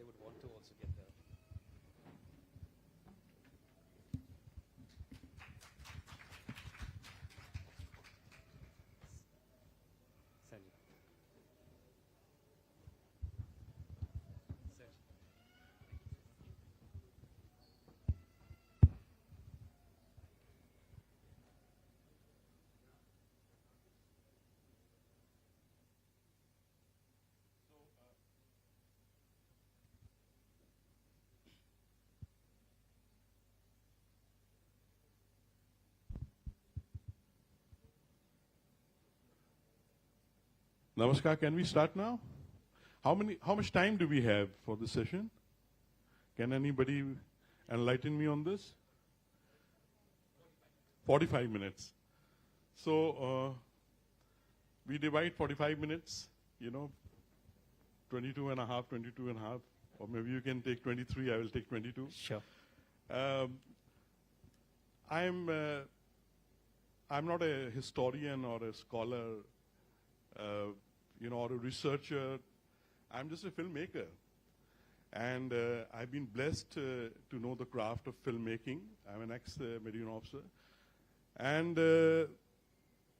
they would want to also get the. Sanjay. Sanjay. Namaskar, can we start now? How much time do we have for this session? Can anybody enlighten me on this? 45 minutes. So we divide 45 minutes, 22 and a half, or maybe you can take 23, I will take 22. Sure. I'm not a historian or a scholar, or a researcher. I'm just a filmmaker. And I've been blessed to know the craft of filmmaking. I'm an ex-Marine officer. And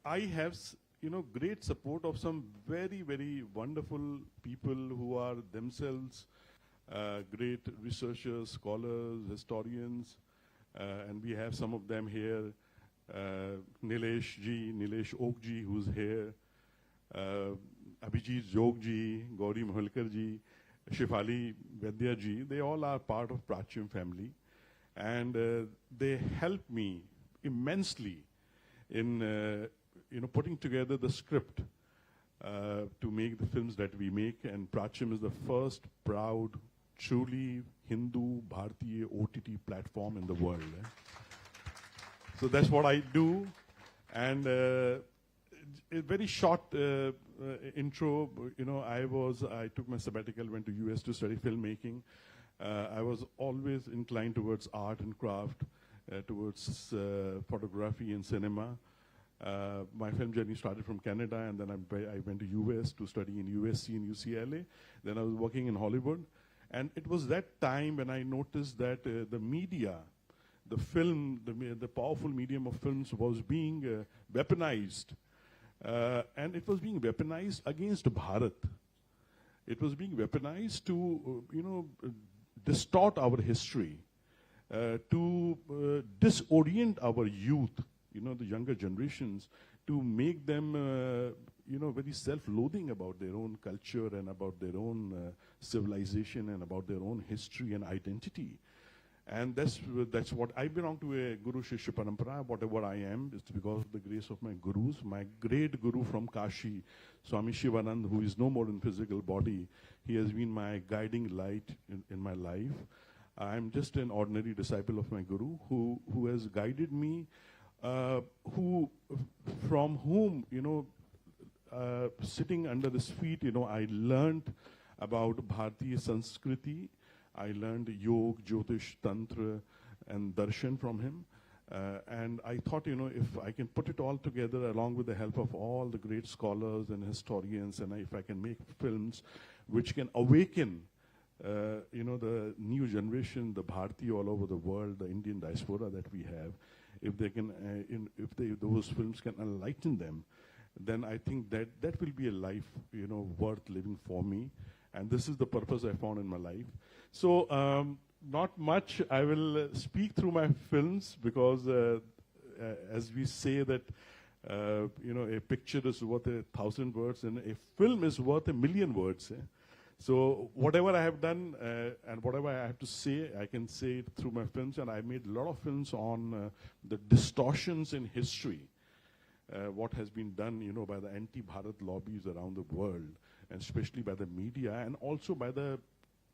I have, great support of some very, very wonderful people who are themselves great researchers, scholars, historians. And we have some of them here. Nilesh Oak ji, who's here. Abhijit Jog ji, Gauri Mahalkar ji, Shefali Vedya ji, they all are part of Prachyam family. And they help me immensely in putting together the script to make the films that we make. And Prachyam is the first proud, truly Hindu Bharatiya OTT platform in the world. So that's what I do. And a very short intro, I took my sabbatical, went to US to study filmmaking. I was always inclined towards art and craft, towards photography and cinema. My film journey started from Canada, and then I went to US to study in USC and UCLA. Then I was working in Hollywood. And it was that time when I noticed that the media, the film, the powerful medium of films was being weaponized. And it was being weaponized against Bharat. It was being weaponized to, distort our history, to disorient our youth, the younger generations, to make them, very self-loathing about their own culture and about their own civilization and about their own history and identity. And that's what I belong to, a Guru Shishya Parampara. Whatever I am, it's because of the grace of my gurus. My great guru from Kashi, Swami Shivanand, who is no more in physical body, he has been my guiding light in my life. I'm just an ordinary disciple of my guru who has guided me, from whom, sitting under his feet, I learned about Bharatiya Sanskriti. I learned Yoga, Jyotish, Tantra, and Darshan from him. And I thought, if I can put it all together along with the help of all the great scholars and historians, and if I can make films which can awaken, the new generation, the Bharatiya all over the world, the Indian diaspora that we have, if they can, those films can enlighten them, then I think that will be a life, worth living for me. And this is the purpose I found in my life. So not much. I will speak through my films because, as we say that, a picture is worth 1,000 words and a film is worth 1,000,000 words. So whatever I have done and whatever I have to say, I can say it through my films. And I made a lot of films on the distortions in history, what has been done, by the anti-Bharat lobbies around the world, and especially by the media and also by the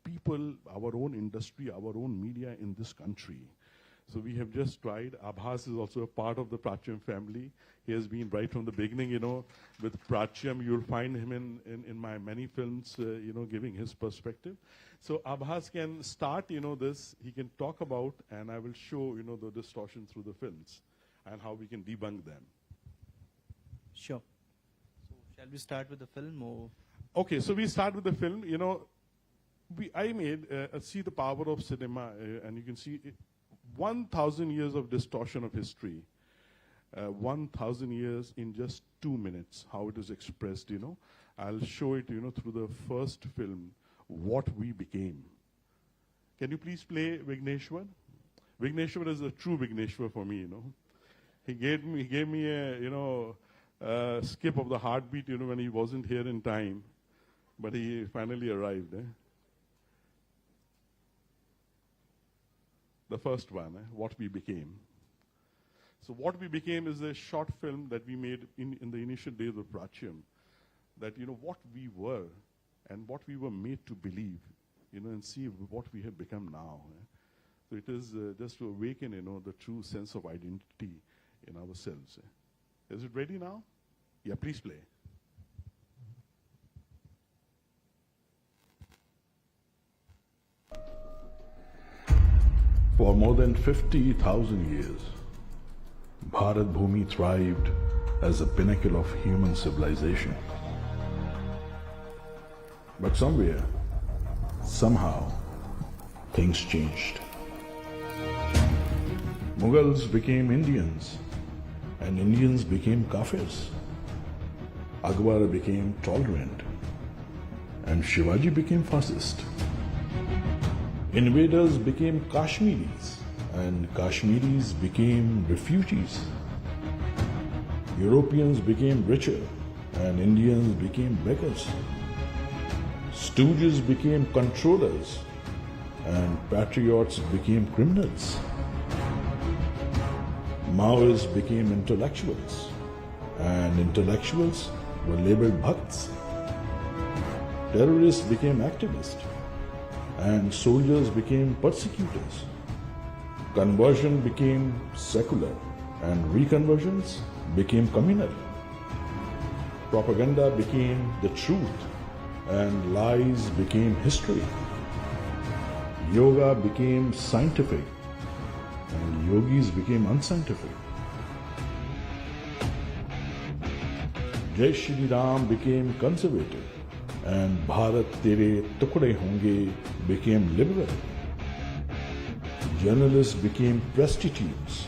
people, our own industry, our own media in this country. So we have just tried. Abhas is also a part of the Prachyam family. He has been right from the beginning, with Prachyam. You'll find him in my many films, giving his perspective. So Abhas can start, this. He can talk about, and I will show, the distortion through the films and how we can debunk them. Sure. So shall we start with the film or? Okay, so we start with the film. I made, see the power of cinema, and you can see 1,000 years of distortion of history. 1,000 years in just 2 minutes, how it is expressed, I'll show it, through the first film, What We Became. Can you please play Vigneshwar? Vigneshwar is a true Vigneshwar for me, He gave me a, skip of the heartbeat, when he wasn't here in time. But he finally arrived. The first one, What We Became. So What We Became is a short film that we made in the initial days of Prachyam. That, what we were and what we were made to believe, and see what we have become now. So it is just to awaken, the true sense of identity in ourselves. Is it ready now? Yeah, please play. For more than 50,000 years, Bharat Bhumi thrived as the pinnacle of human civilization. But somewhere, somehow, things changed. Mughals became Indians, and Indians became Kafirs. Akbar became tolerant, and Shivaji became fascist. Invaders became Kashmiris, and Kashmiris became refugees. Europeans became richer, and Indians became beggars. Stooges became controllers, and patriots became criminals. Maoists became intellectuals, and intellectuals were labeled bhakts. Terrorists became activists, and soldiers became persecutors. Conversion became secular, and reconversions became communal. Propaganda became the truth, and lies became history. Yoga became scientific, and yogis became unscientific. Jai Shri Ram became conservative, and Bharat Tere Tukde Honge became liberal. Journalists became prostitutes,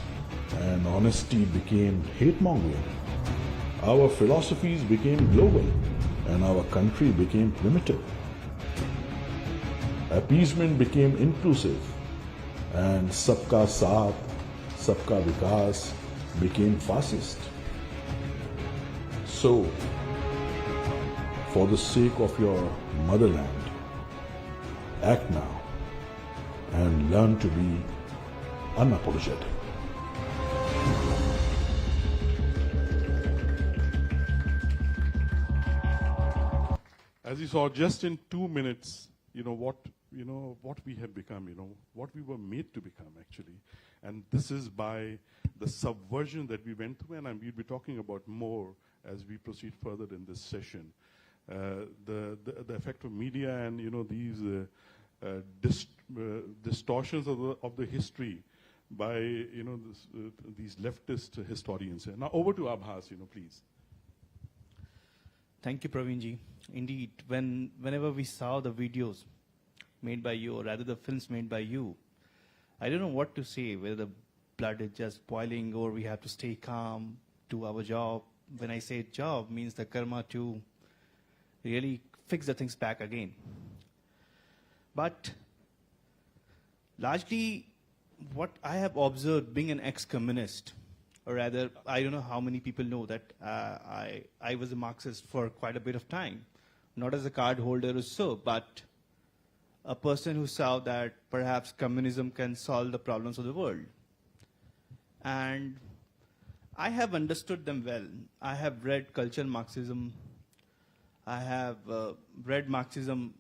and honesty became hate-mongering. Our philosophies became global, and our country became primitive. Appeasement became inclusive, and Sabka Saath, Sabka Vikas became fascist. So, for the sake of your motherland, act now and learn to be unapologetic. As you saw, just in 2 minutes, what we have become, what we were made to become, actually. And this is by the subversion that we went through, and we'll be talking about more as we proceed further in this session. The effect of media and, these distortions of the history by, these leftist historians. Now over to Abhas, please. Thank you, Praveenji. Indeed, whenever we saw the videos made by you, or rather the films made by you, I don't know what to say, whether the blood is just boiling or we have to stay calm, do our job. When I say job, means the karma to really fix the things back again. But largely, what I have observed being an ex-communist, or rather, I don't know how many people know that I was a Marxist for quite a bit of time. Not as a card holder or so, but a person who saw that perhaps communism can solve the problems of the world. And I have understood them well. I have read cultural Marxism. I have read Marxism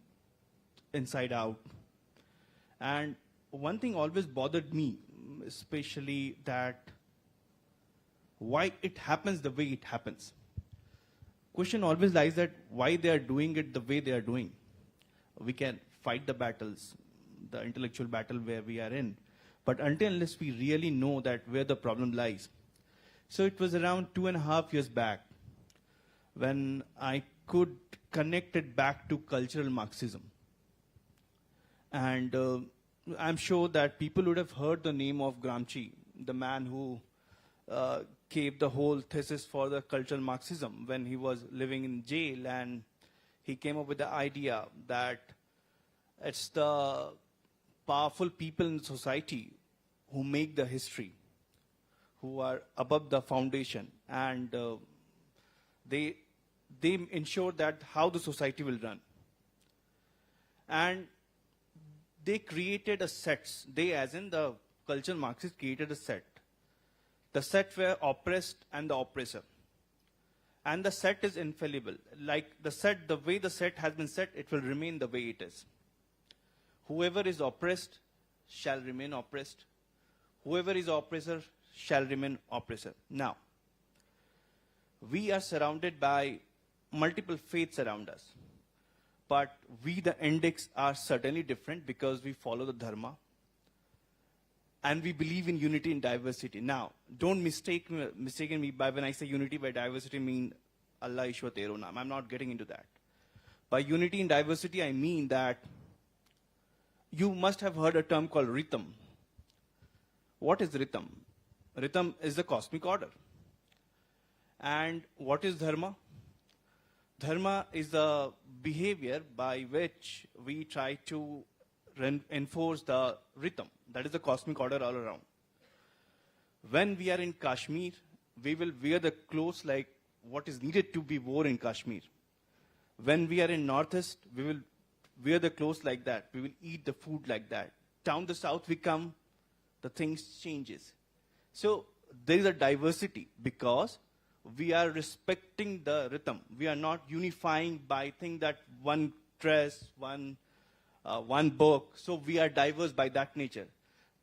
inside out. And one thing always bothered me, especially that why it happens the way it happens. Question always lies that why they are doing it the way they are doing. We can fight the battles, the intellectual battle where we are in, but unless we really know that where the problem lies. So it was around 2.5 years back when I could connect it back to cultural Marxism. And I'm sure that people would have heard the name of Gramsci, the man who gave the whole thesis for the cultural Marxism when he was living in jail, and he came up with the idea that it's the powerful people in society who make the history, who are above the foundation, and they ensure that how the society will run. And they created a set. They, as in the cultural Marxists, created a set. The set were oppressed and the oppressor. And the set is infallible. Like the set, the way the set has been set, it will remain the way it is. Whoever is oppressed shall remain oppressed. Whoever is oppressor shall remain oppressor. Now, we are surrounded by multiple faiths around us. But we, the index, are certainly different because we follow the dharma. And we believe in unity and diversity. Now, don't mistaken me by when I say unity by diversity, mean Allah Ishwa Tero Naam. I'm not getting into that. By unity and diversity, I mean that you must have heard a term called rhythm. What is rhythm? Rhythm is the cosmic order. And what is dharma? Dharma is the behavior by which we try to enforce the rhythm. That is the cosmic order all around. When we are in Kashmir, we will wear the clothes like what is needed to be worn in Kashmir. When we are in Northeast, we will wear the clothes like that. We will eat the food like that. Down the south we come, the things changes. So there is a diversity because we are respecting the rhythm. We are not unifying by thing that one dress, one book. So we are diverse by that nature.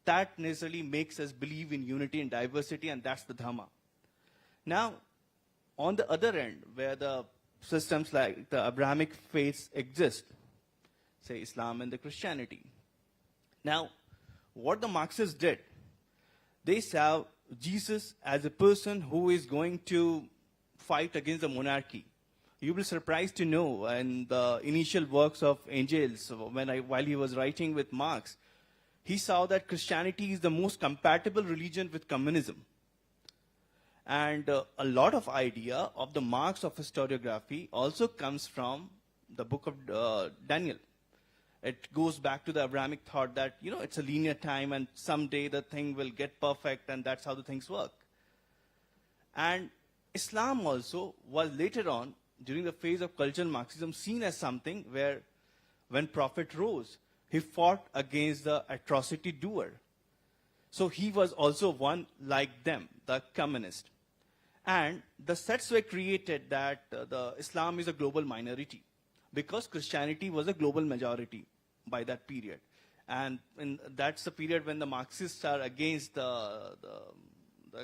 That necessarily makes us believe in unity and diversity, and that's the Dhamma. Now, on the other end, where the systems like the Abrahamic faiths exist, say Islam and the Christianity. Now, what the Marxists did, they saw Jesus as a person who is going to fight against the monarchy. You will be surprised to know in the initial works of Engels, while he was writing with Marx, he saw that Christianity is the most compatible religion with communism. And a lot of idea of the Marx of historiography also comes from the book of Daniel. It goes back to the Abrahamic thought that, it's a linear time and someday the thing will get perfect and that's how the things work. And Islam also was later on, during the phase of cultural Marxism, seen as something where when Prophet rose, he fought against the atrocity doer. So he was also one like them, the communist. And the sets were created that the Islam is a global minority because Christianity was a global majority by that period. And that's the period when the Marxists are against the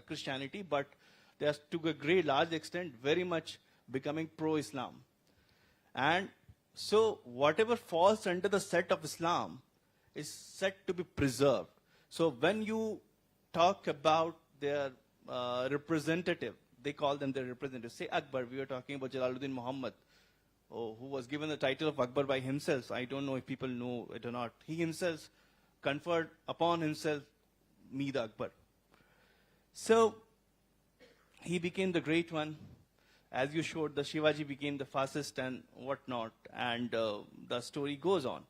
Christianity, but they are to a great large extent very much becoming pro-Islam. And so whatever falls under the set of Islam is set to be preserved. So when you talk about their representative, they call them their representative. Say Akbar, we were talking about Jalaluddin Muhammad, who was given the title of Akbar by himself. I don't know if people know it or not. He himself conferred upon himself, me the Akbar. So he became the great one. As you showed, the Shivaji became the fastest and whatnot, and the story goes on.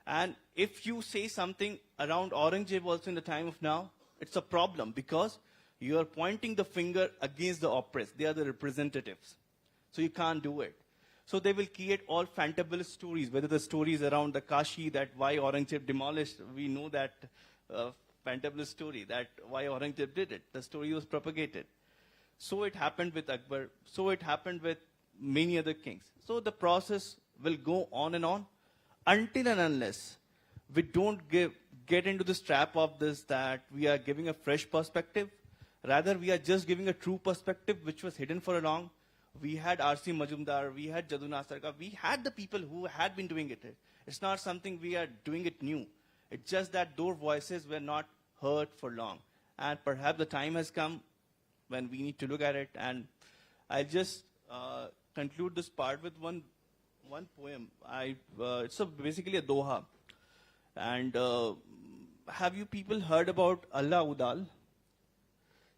And if you say something around Aurangzeb also in the time of now, it's a problem because you are pointing the finger against the oppressed. They are the representatives. So you can't do it. So they will create all fantabulous stories, whether the stories around the Kashi, that why Aurangzeb demolished, we know that fantabulous story, that why Aurangzeb did it. The story was propagated. So it happened with Akbar. So it happened with many other kings. So the process will go on and on until and unless we don't get into this trap of this that we are giving a fresh perspective. Rather, we are just giving a true perspective which was hidden for a long. We had R.C. Majumdar, we had Jadu Nasarka, we had the people who had been doing it. It's not something we are doing it new. It's just that those voices were not heard for long. And perhaps the time has come when we need to look at it. And I'll just conclude this part with one poem. It's basically a doha. And have you people heard about Allah Udal?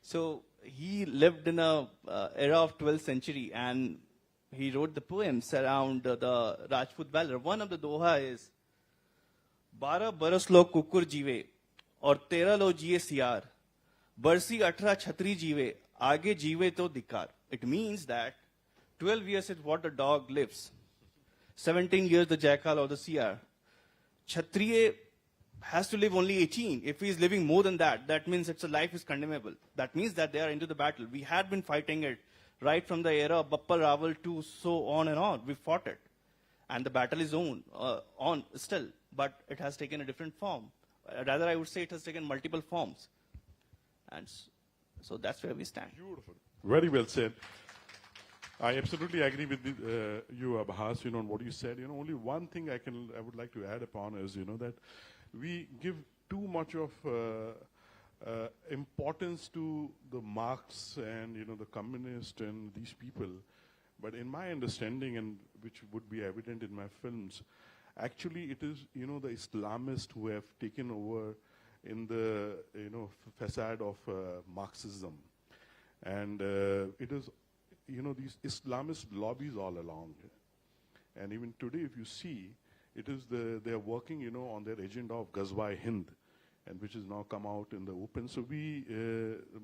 So he lived in a era of 12th century, and he wrote the poems around the Rajput valor. One of the doha is, 12 बरस लो कुकुर जीवे और 13 लो जिए सियार, बरसी 18 छतरी जीवे, आगे जीवे तो धिक्कार. It means that 12 years is what the dog lives, 17 years the jackal or the seer. Kshatriya has to live only 18. If he is living more than that, that means its life is condemnable. That means that they are into the battle. We had been fighting it right from the era of Bappa Raval to so on and on. We fought it. And the battle is on still, but it has taken a different form. Rather, I would say it has taken multiple forms. And so that's where we stand. Beautiful. Very well said. I absolutely agree with you, Abhas, on what you said. Only one thing I would like to add upon is, that we give too much of importance to the Marx and, the communist and these people. But in my understanding, and which would be evident in my films, actually it is, the Islamists who have taken over in the, facade of Marxism. And it is, these Islamist lobbies all along. And even today, if you see, it is they are working, on their agenda of Ghazwa-e-Hind, and which has now come out in the open. So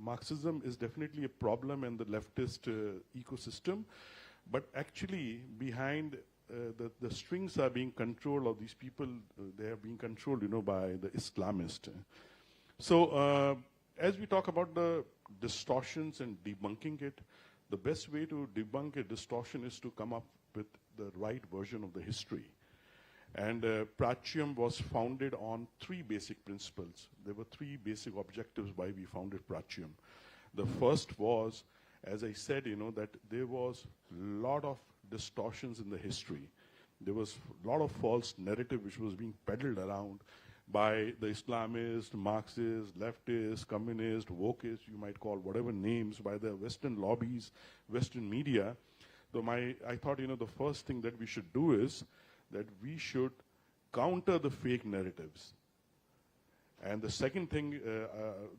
Marxism is definitely a problem in the leftist ecosystem, but actually behind the strings are being controlled, of these people, they are being controlled, by the Islamist. So as we talk about the distortions and debunking it, the best way to debunk a distortion is to come up with the right version of the history. And Prachyam was founded on 3 basic principles. There were 3 basic objectives why we founded Prachyam. The first was, as I said, that there was a lot of distortions in the history. There was a lot of false narrative which was being peddled around by the Islamists, Marxists, leftists, communists, wokeists, you might call whatever names, by the Western lobbies, Western media. So I thought, the first thing that we should do is that we should counter the fake narratives. And the second thing,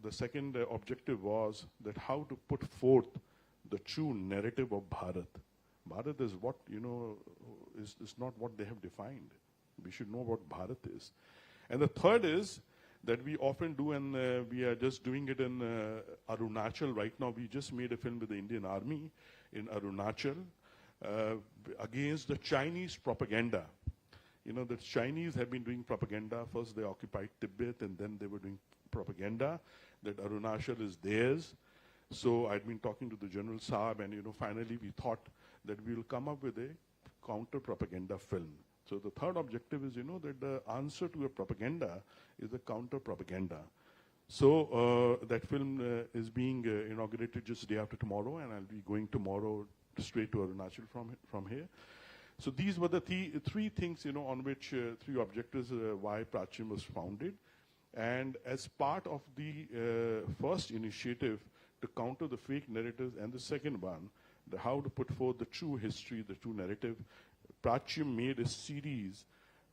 the second objective was that how to put forth the true narrative of Bharat. Bharat is what, is not what they have defined. We should know what Bharat is. And the third is that we often do, and we are just doing it in Arunachal right now. We just made a film with the Indian Army in Arunachal against the Chinese propaganda. The Chinese have been doing propaganda. First they occupied Tibet, and then they were doing propaganda that Arunachal is theirs. So I'd been talking to the General Saab, and finally we thought that we will come up with a counter-propaganda film. So the third objective is, that the answer to a propaganda is a counter-propaganda. So that film is being inaugurated just day after tomorrow, and I'll be going tomorrow straight to Arunachal from here. So these were the 3 things, on which 3 objectives why Prachyam was founded. And as part of the first initiative to counter the fake narratives, and the second one, how to put forth the true history, the true narrative, Prachyam made a series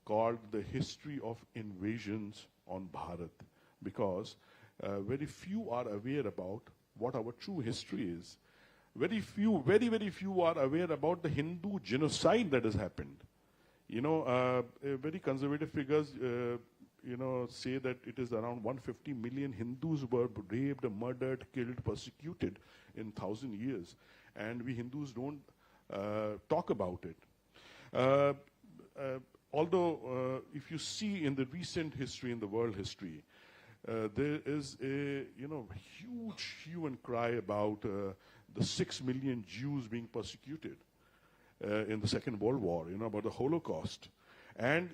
called The History of Invasions on Bharat, because very few are aware about what our true history is. Very, very few are aware about the Hindu genocide that has happened. Very conservative figures, say that it is around 150 million Hindus were raped, murdered, killed, persecuted in 1,000 years. And we Hindus don't talk about it. Although, if you see in the recent history, in the world history, there is a huge hue and cry about the 6 million Jews being persecuted in the Second World War, about the Holocaust. And,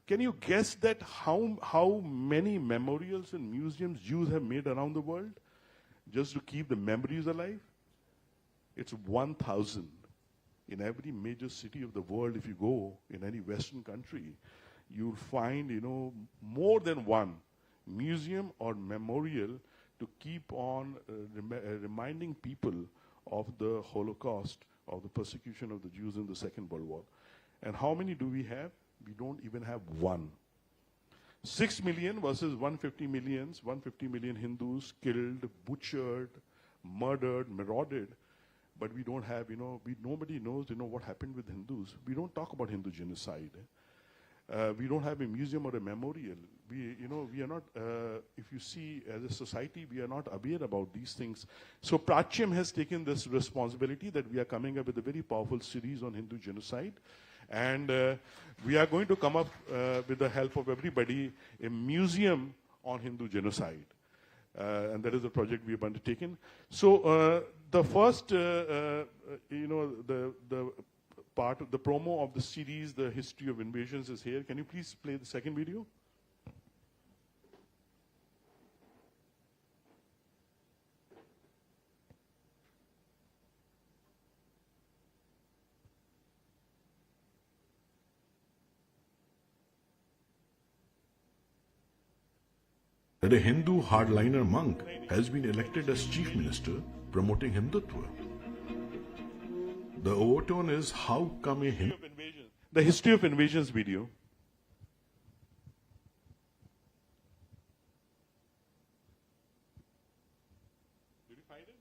can you guess that how many memorials and museums Jews have made around the world just to keep the memories alive? It's 1,000. In every major city of the world, if you go in any Western country, you'll find, more than one museum or memorial to keep on reminding people of the Holocaust, of the persecution of the Jews in the Second World War. And how many do we have? We don't even have one. 6 million versus 150 million Hindus killed, butchered, murdered, marauded. But we don't have, nobody knows, what happened with Hindus. We don't talk about Hindu genocide. We don't have a museum or a memorial. We are not, if you see as a society, we are not aware about these things. So Prachyam has taken this responsibility that we are coming up with a very powerful series on Hindu genocide. And we are going to come up with the help of everybody, a museum on Hindu genocide. And that is the project we have undertaken. So the first, the part of the promo of the series, The History of Invasions, is here. Can you please play the second video? That a Hindu hardliner monk has been elected as chief minister, promoting Hindutva. The overtone is, how come a Hindu... The History of Invasions video. Did you find it?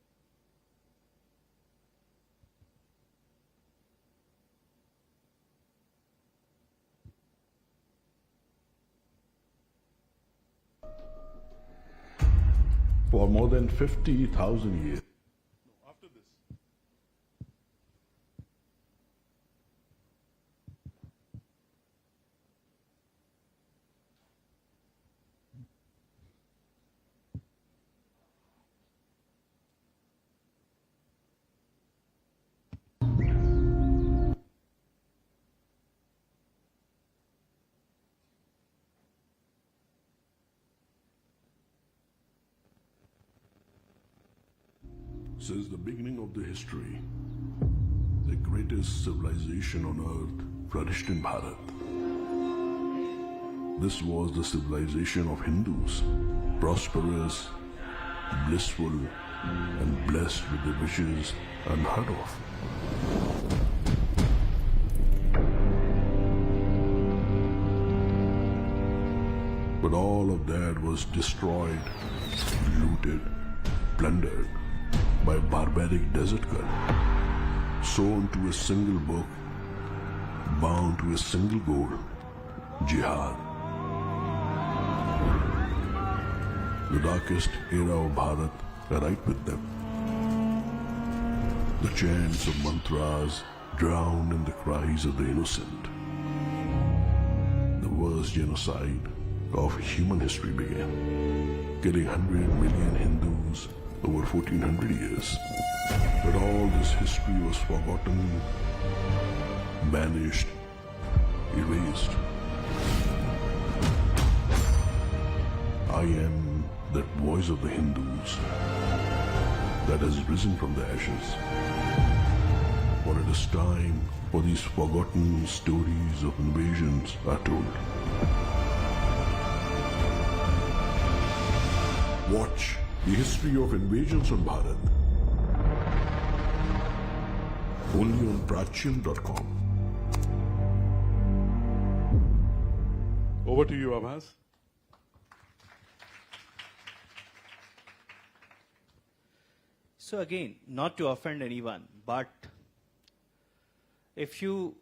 For more than 50,000 years, After this. since the beginning of the history, the greatest civilization on earth flourished in Bharat. This was the civilization of Hindus, prosperous, blissful, and blessed with the wishes unheard of. But all of that was destroyed, looted, plundered by a barbaric desert cult, sewn to a single book, bound to a single goal, jihad. The darkest era of Bharat are right with them. The chants of mantras drowned in the cries of the innocent. The worst genocide of human history began, killing 100 million Hindus over 1400 years. But all this history was forgotten, banished, erased. I am that voice of the Hindus that has risen from the ashes. For it is time for these forgotten stories of invasions are told. Watch the history of invasions on Bharat. Only on Prachyam.com. Over to you, Abhas. So again, not to offend anyone, but if you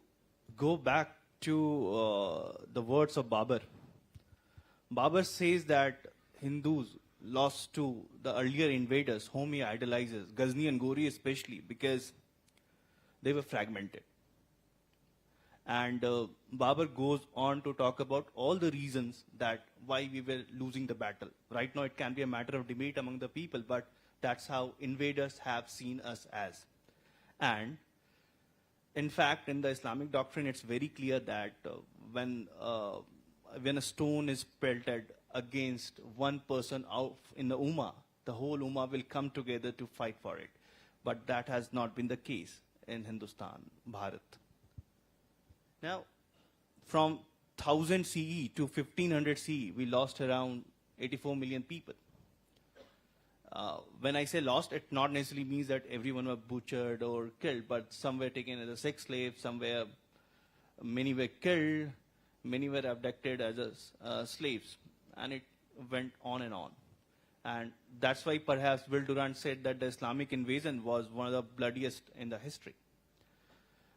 go back to the words of Babur, Babur says that Hindus lost to the earlier invaders whom he idolizes, Ghazni and Ghori especially, because they were fragmented. And Babur goes on to talk about all the reasons that why we were losing the battle. Right now it can be a matter of debate among the people, but that's how invaders have seen us as. And in fact, in the Islamic doctrine, it's very clear that when a stone is pelted against one person out in the Ummah, the whole Ummah will come together to fight for it. But that has not been the case in Hindustan, Bharat. Now, from 1000 CE to 1500 CE, we lost around 84 million people. When I say lost, it not necessarily means that everyone were butchered or killed, but some were taken as a sex slave, many were killed, Many were abducted as slaves, and it went on and on. And that's why perhaps Will Durant said that the Islamic invasion was one of the bloodiest in the history.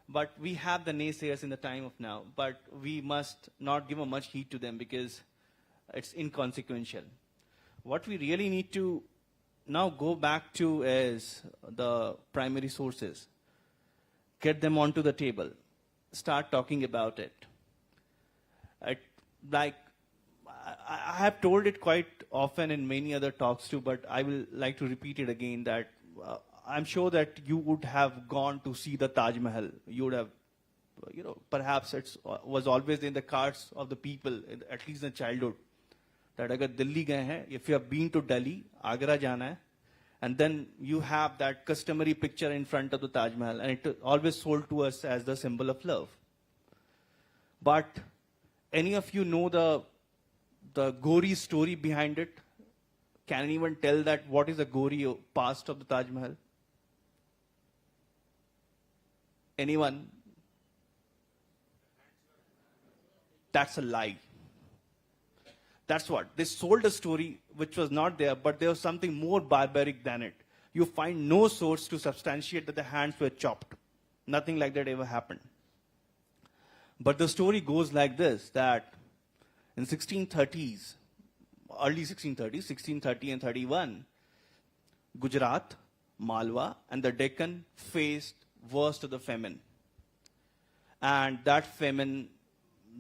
But we have the naysayers in the time of now, but we must not give much heed to them because it's inconsequential. What we really need to now go back to is the primary sources. Get them onto the table. Start talking about it. I have told it quite often in many other talks too, but I will like to repeat it again that I'm sure that you would have gone to see the Taj Mahal. You would have, perhaps it was always in the cards of the people, at least in childhood, that agar Delhi gaye hain, if you have been to Delhi, Agra jana hai, and then you have that customary picture in front of the Taj Mahal, and it always sold to us as the symbol of love. But any of you know the gory story behind it? Can anyone tell that what is the gory past of the Taj Mahal? Anyone? That's a lie. That's what. They sold a story which was not there, but there was something more barbaric than it. You find no source to substantiate that the hands were chopped. Nothing like that ever happened. But the story goes like this, that in 1630s, early 1630s, 1630 and 31, Gujarat, Malwa, and the Deccan faced worst of the famine. And that famine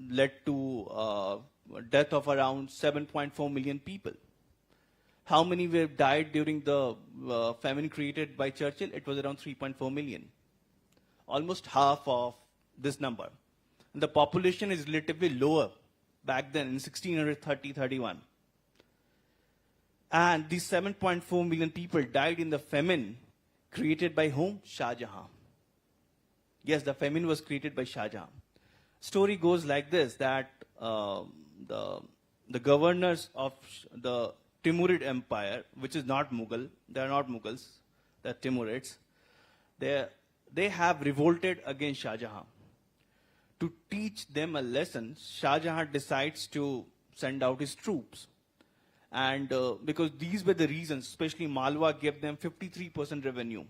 led to death of around 7.4 million people. How many were died during the famine created by Churchill? It was around 3.4 million. Almost half of this number. And the population is relatively lower back then in 1630-31. And these 7.4 million people died in the famine created by whom? Shah Jahan. Yes, the famine was created by Shah Jahan. Story goes like this, that the governors of the Timurid Empire, which is not Mughal, they are not Mughals, they are Timurids, they have revolted against Shah Jahan. To teach them a lesson, Shah Jahan decides to send out his troops. And because these were the reasons, especially Malwa gave them 53% revenue.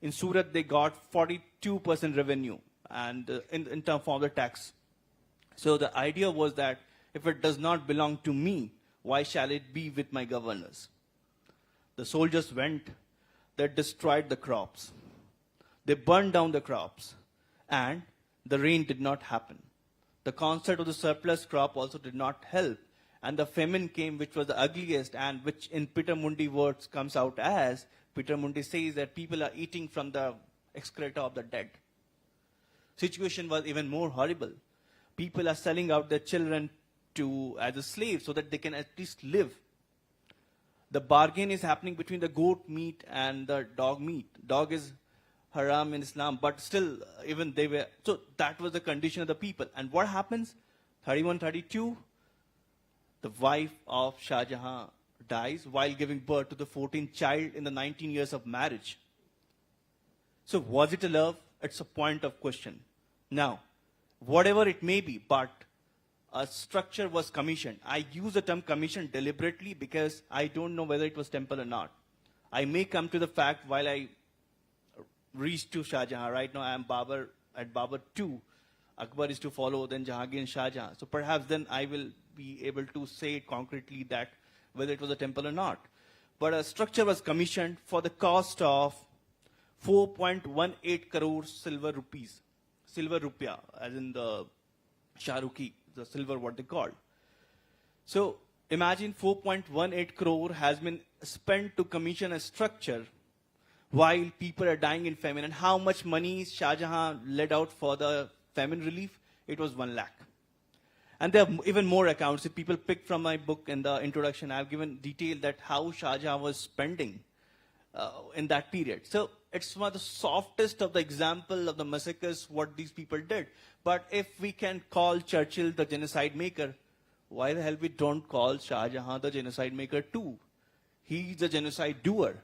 In Surat, they got 42% revenue and in terms of the tax. So the idea was that if it does not belong to me, why shall it be with my governors? The soldiers went, they destroyed the crops. They burned down the crops, and the rain did not happen. The concept of the surplus crop also did not help. And the famine came, which was the ugliest, and which in Peter Mundi words comes out as, Peter Mundi says that people are eating from the excreta of the dead. Situation was even more horrible. People are selling out their children as a slave so that they can at least live. The bargain is happening between the goat meat and the dog meat. Dog is haram in Islam, but still, even they were. So that was the condition of the people. And what happens? 31, 32, the wife of Shah Jahan dies while giving birth to the 14th child in the 19 years of marriage. So was it a love? It's a point of question. Now, whatever it may be, but a structure was commissioned. I use the term commissioned deliberately because I don't know whether it was temple or not. I may come to the fact while I reach to Shah Jahan. Right now I am Babar at Babar 2. Akbar is to follow, then Jahangir and Shah Jahan. So perhaps then I will be able to say it concretely that whether it was a temple or not. But a structure was commissioned for the cost of 4.18 crore silver rupees. Silver rupia, as in the Shahrukhi, the silver what they called. So imagine 4.18 crore has been spent to commission a structure while people are dying in famine. And how much money Shah Jahan let out for the famine relief? It was 1 lakh. And there are even more accounts. If people pick from my book in the introduction, I've given detail that how Shah Jahan was spending in that period. So it's one of the softest of the example of the massacres, what these people did. But if we can call Churchill the genocide maker, why the hell we don't call Shah Jahan the genocide maker too? He's the genocide doer.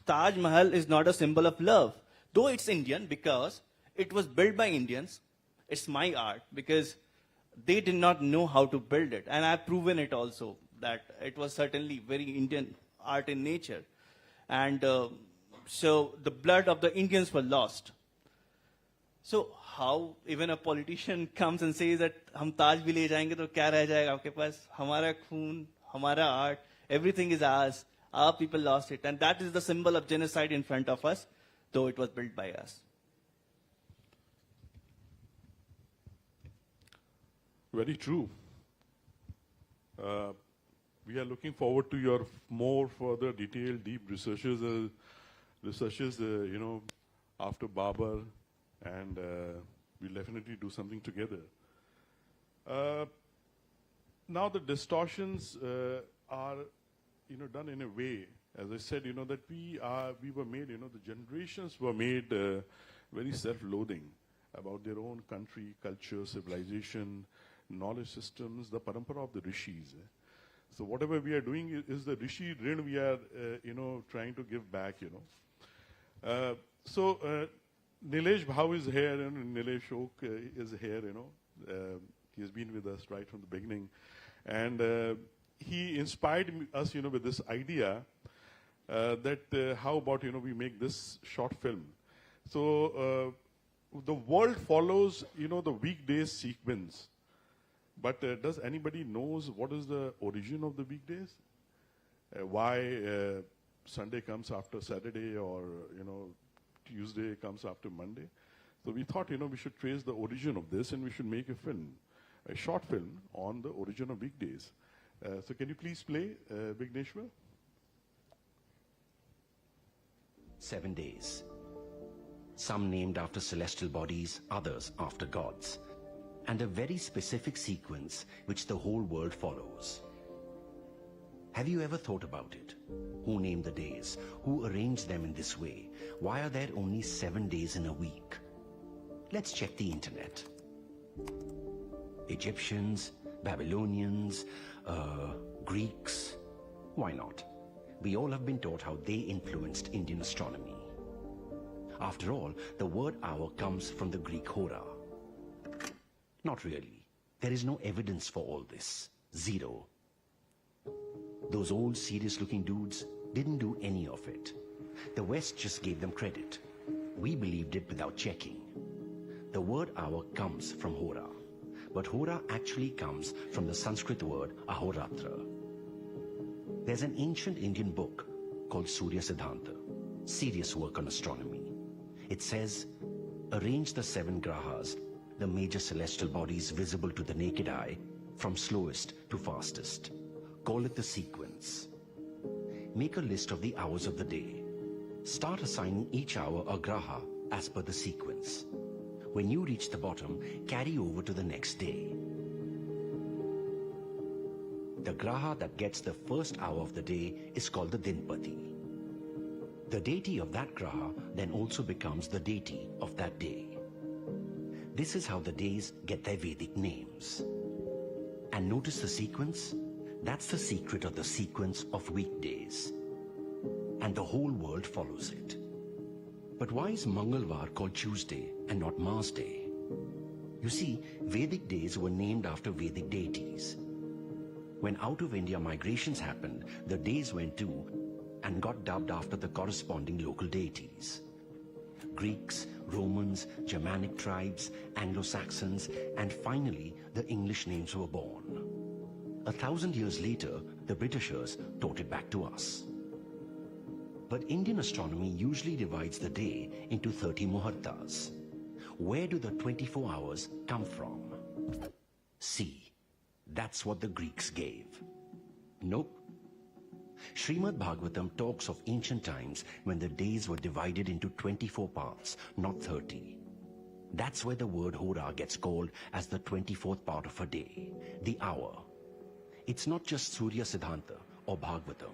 Taj Mahal is not a symbol of love. Though it's Indian because it was built by Indians. It's my art because they did not know how to build it. And I've proven it also, that it was certainly very Indian art in nature. And so the blood of the Indians were lost. So how even a politician comes and says that हम ताज भी ले जाएंगे तो क्या रह जाएगा आपके पास? हमारा खून, हमारा art, everything is ours. Our people lost it. And that is the symbol of genocide in front of us, though it was built by us. Very true. We are looking forward to your more further detailed, deep researches, after Babar, and we'll definitely do something together. Now the distortions are, done in a way, as I said, that we were made, the generations were made very self-loathing about their own country, culture, civilization, knowledge systems, the parampara of the rishis. So whatever we are doing is the rishi rin we are, trying to give back, So Nilesh Bhav is here, and Nilesh Oak is here, he has been with us right from the beginning. And he inspired us, with this idea that how about, we make this short film. So the world follows, the weekdays sequence. But does anybody knows what is the origin of the weekdays? Why Sunday comes after Saturday, or, Tuesday comes after Monday? So we thought, we should trace the origin of this, and we should make a film, a short film on the origin of weekdays. So can you please play, Vigneshwar? 7 days. Some named after celestial bodies, others after gods. And a very specific sequence which the whole world follows. Have you ever thought about it? Who named the days? Who arranged them in this way? Why are there only 7 days in a week? Let's check the internet. Egyptians, Babylonians, Greeks. Why not? We all have been taught how they influenced Indian astronomy. After all, the word hour comes from the Greek hora. Not really. There is no evidence for all this. Zero. Those old serious-looking dudes didn't do any of it. The West just gave them credit. We believed it without checking. The word hour comes from hora. But hora actually comes from the Sanskrit word ahoratra. There's an ancient Indian book called Surya Siddhanta, serious work on astronomy. It says, arrange the 7 grahas, the major celestial bodies visible to the naked eye, from slowest to fastest. Call it the sequence. Make a list of the hours of the day. Start assigning each hour a graha as per the sequence. When you reach the bottom, carry over to the next day. The graha that gets the first hour of the day is called the Dinpati. The deity of that graha then also becomes the deity of that day. This is how the days get their Vedic names. And notice the sequence? That's the secret of the sequence of weekdays. And the whole world follows it. But why is Mangalvar called Tuesday and not Mars Day? You see, Vedic days were named after Vedic deities. When out of India migrations happened, the days went too and got dubbed after the corresponding local deities. Greeks, Romans, Germanic tribes, Anglo-Saxons, and finally the English names were born. 1,000 years later, the Britishers taught it back to us. But Indian astronomy usually divides the day into 30 muhurtas. Where do the 24 hours come from? See, that's what the Greeks gave. Nope. Srimad Bhagavatam talks of ancient times when the days were divided into 24 parts, not 30. That's where the word hora gets called as the 24th part of a day, the hour. It's not just Surya Siddhanta or Bhagavatam.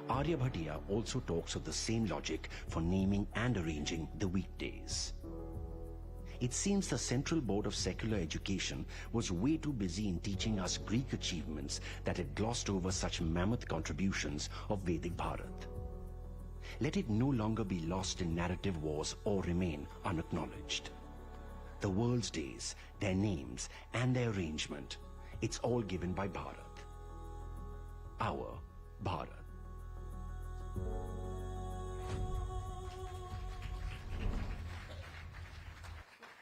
Aryabhatiya also talks of the same logic for naming and arranging the weekdays. It seems the Central Board of Secular Education was way too busy in teaching us Greek achievements that it glossed over such mammoth contributions of Vedic Bharat. Let it no longer be lost in narrative wars or remain unacknowledged. the world's days, their names, and their arrangement, it's all given by Bharat. Our Bharat.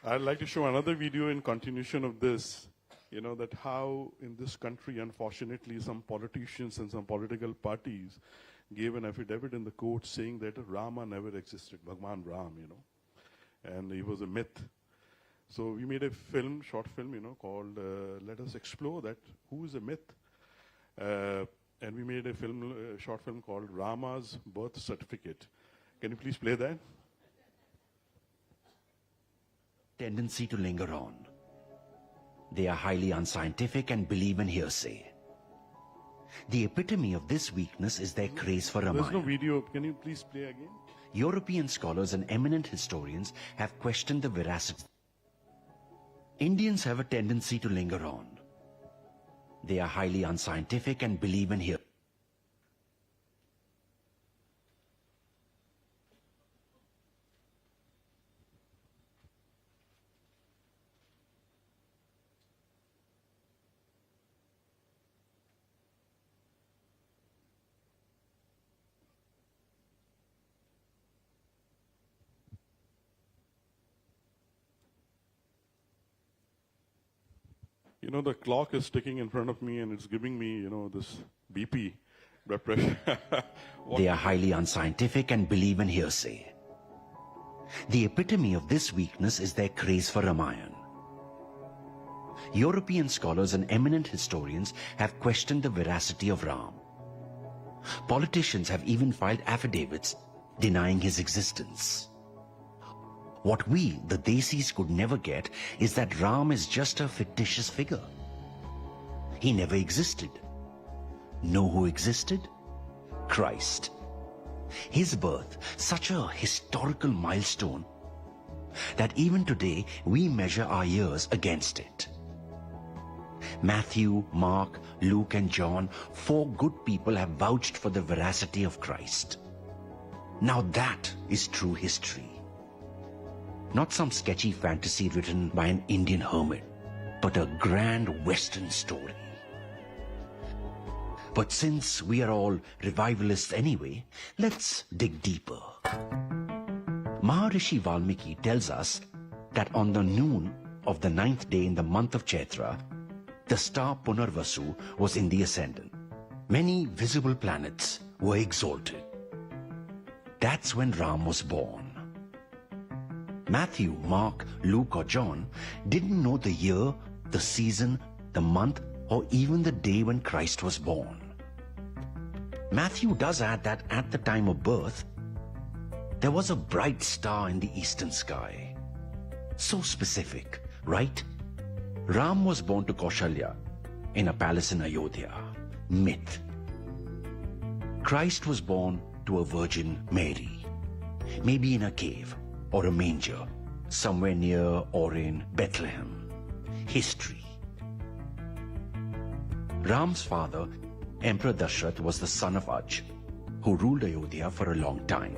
I'd like to show another video in continuation of this. You know, that how in this country, unfortunately, some politicians and some political parties gave an affidavit in the court saying that Rama never existed, Bhagwan Ram, you know, and he was a myth. So we made a film, short film, you know, called Let Us Explore That, Who is a Myth? And we made a film, short film called Rama's Birth Certificate. Can you please play that? Tendency to linger on. They are highly unscientific and believe in hearsay. The epitome of this weakness is their craze for Ramayana. There's no video. Can you please play again? European scholars and eminent historians have questioned the veracity. Indians have a tendency to linger on. They are highly unscientific and believe in hearsay. You know, the clock is ticking in front of me and it's giving me, you know, this BP, blood pressure. They are highly unscientific and believe in hearsay. The epitome of this weakness is their craze for Ramayana. European scholars and eminent historians have questioned the veracity of Ram. Politicians have even filed affidavits denying his existence. What we, the thesis, could never get is that Ram is just a fictitious figure. He never existed. Know who existed? Christ. His birth, such a historical milestone, that even today we measure our years against it. Matthew, Mark, Luke, and John, 4 good people have vouched for the veracity of Christ. Now that is true history. Not some sketchy fantasy written by an Indian hermit, but a grand Western story. But since we are all revivalists anyway, let's dig deeper. Maharishi Valmiki tells us that on the noon of the 9th day in the month of Chaitra, the star Punarvasu was in the ascendant. Many visible planets were exalted. That's when Ram was born. Matthew, Mark, Luke, or John didn't know the year, the season, the month, or even the day when Christ was born. Matthew does add that at the time of birth, there was a bright star in the eastern sky. So specific, right? Ram was born to Kaushalya in a palace in Ayodhya. Myth. Christ was born to a virgin Mary, maybe in a cave or a manger, somewhere near or in Bethlehem. History. Ram's father, Emperor Dashrath, was the son of Aj, who ruled Ayodhya for a long time.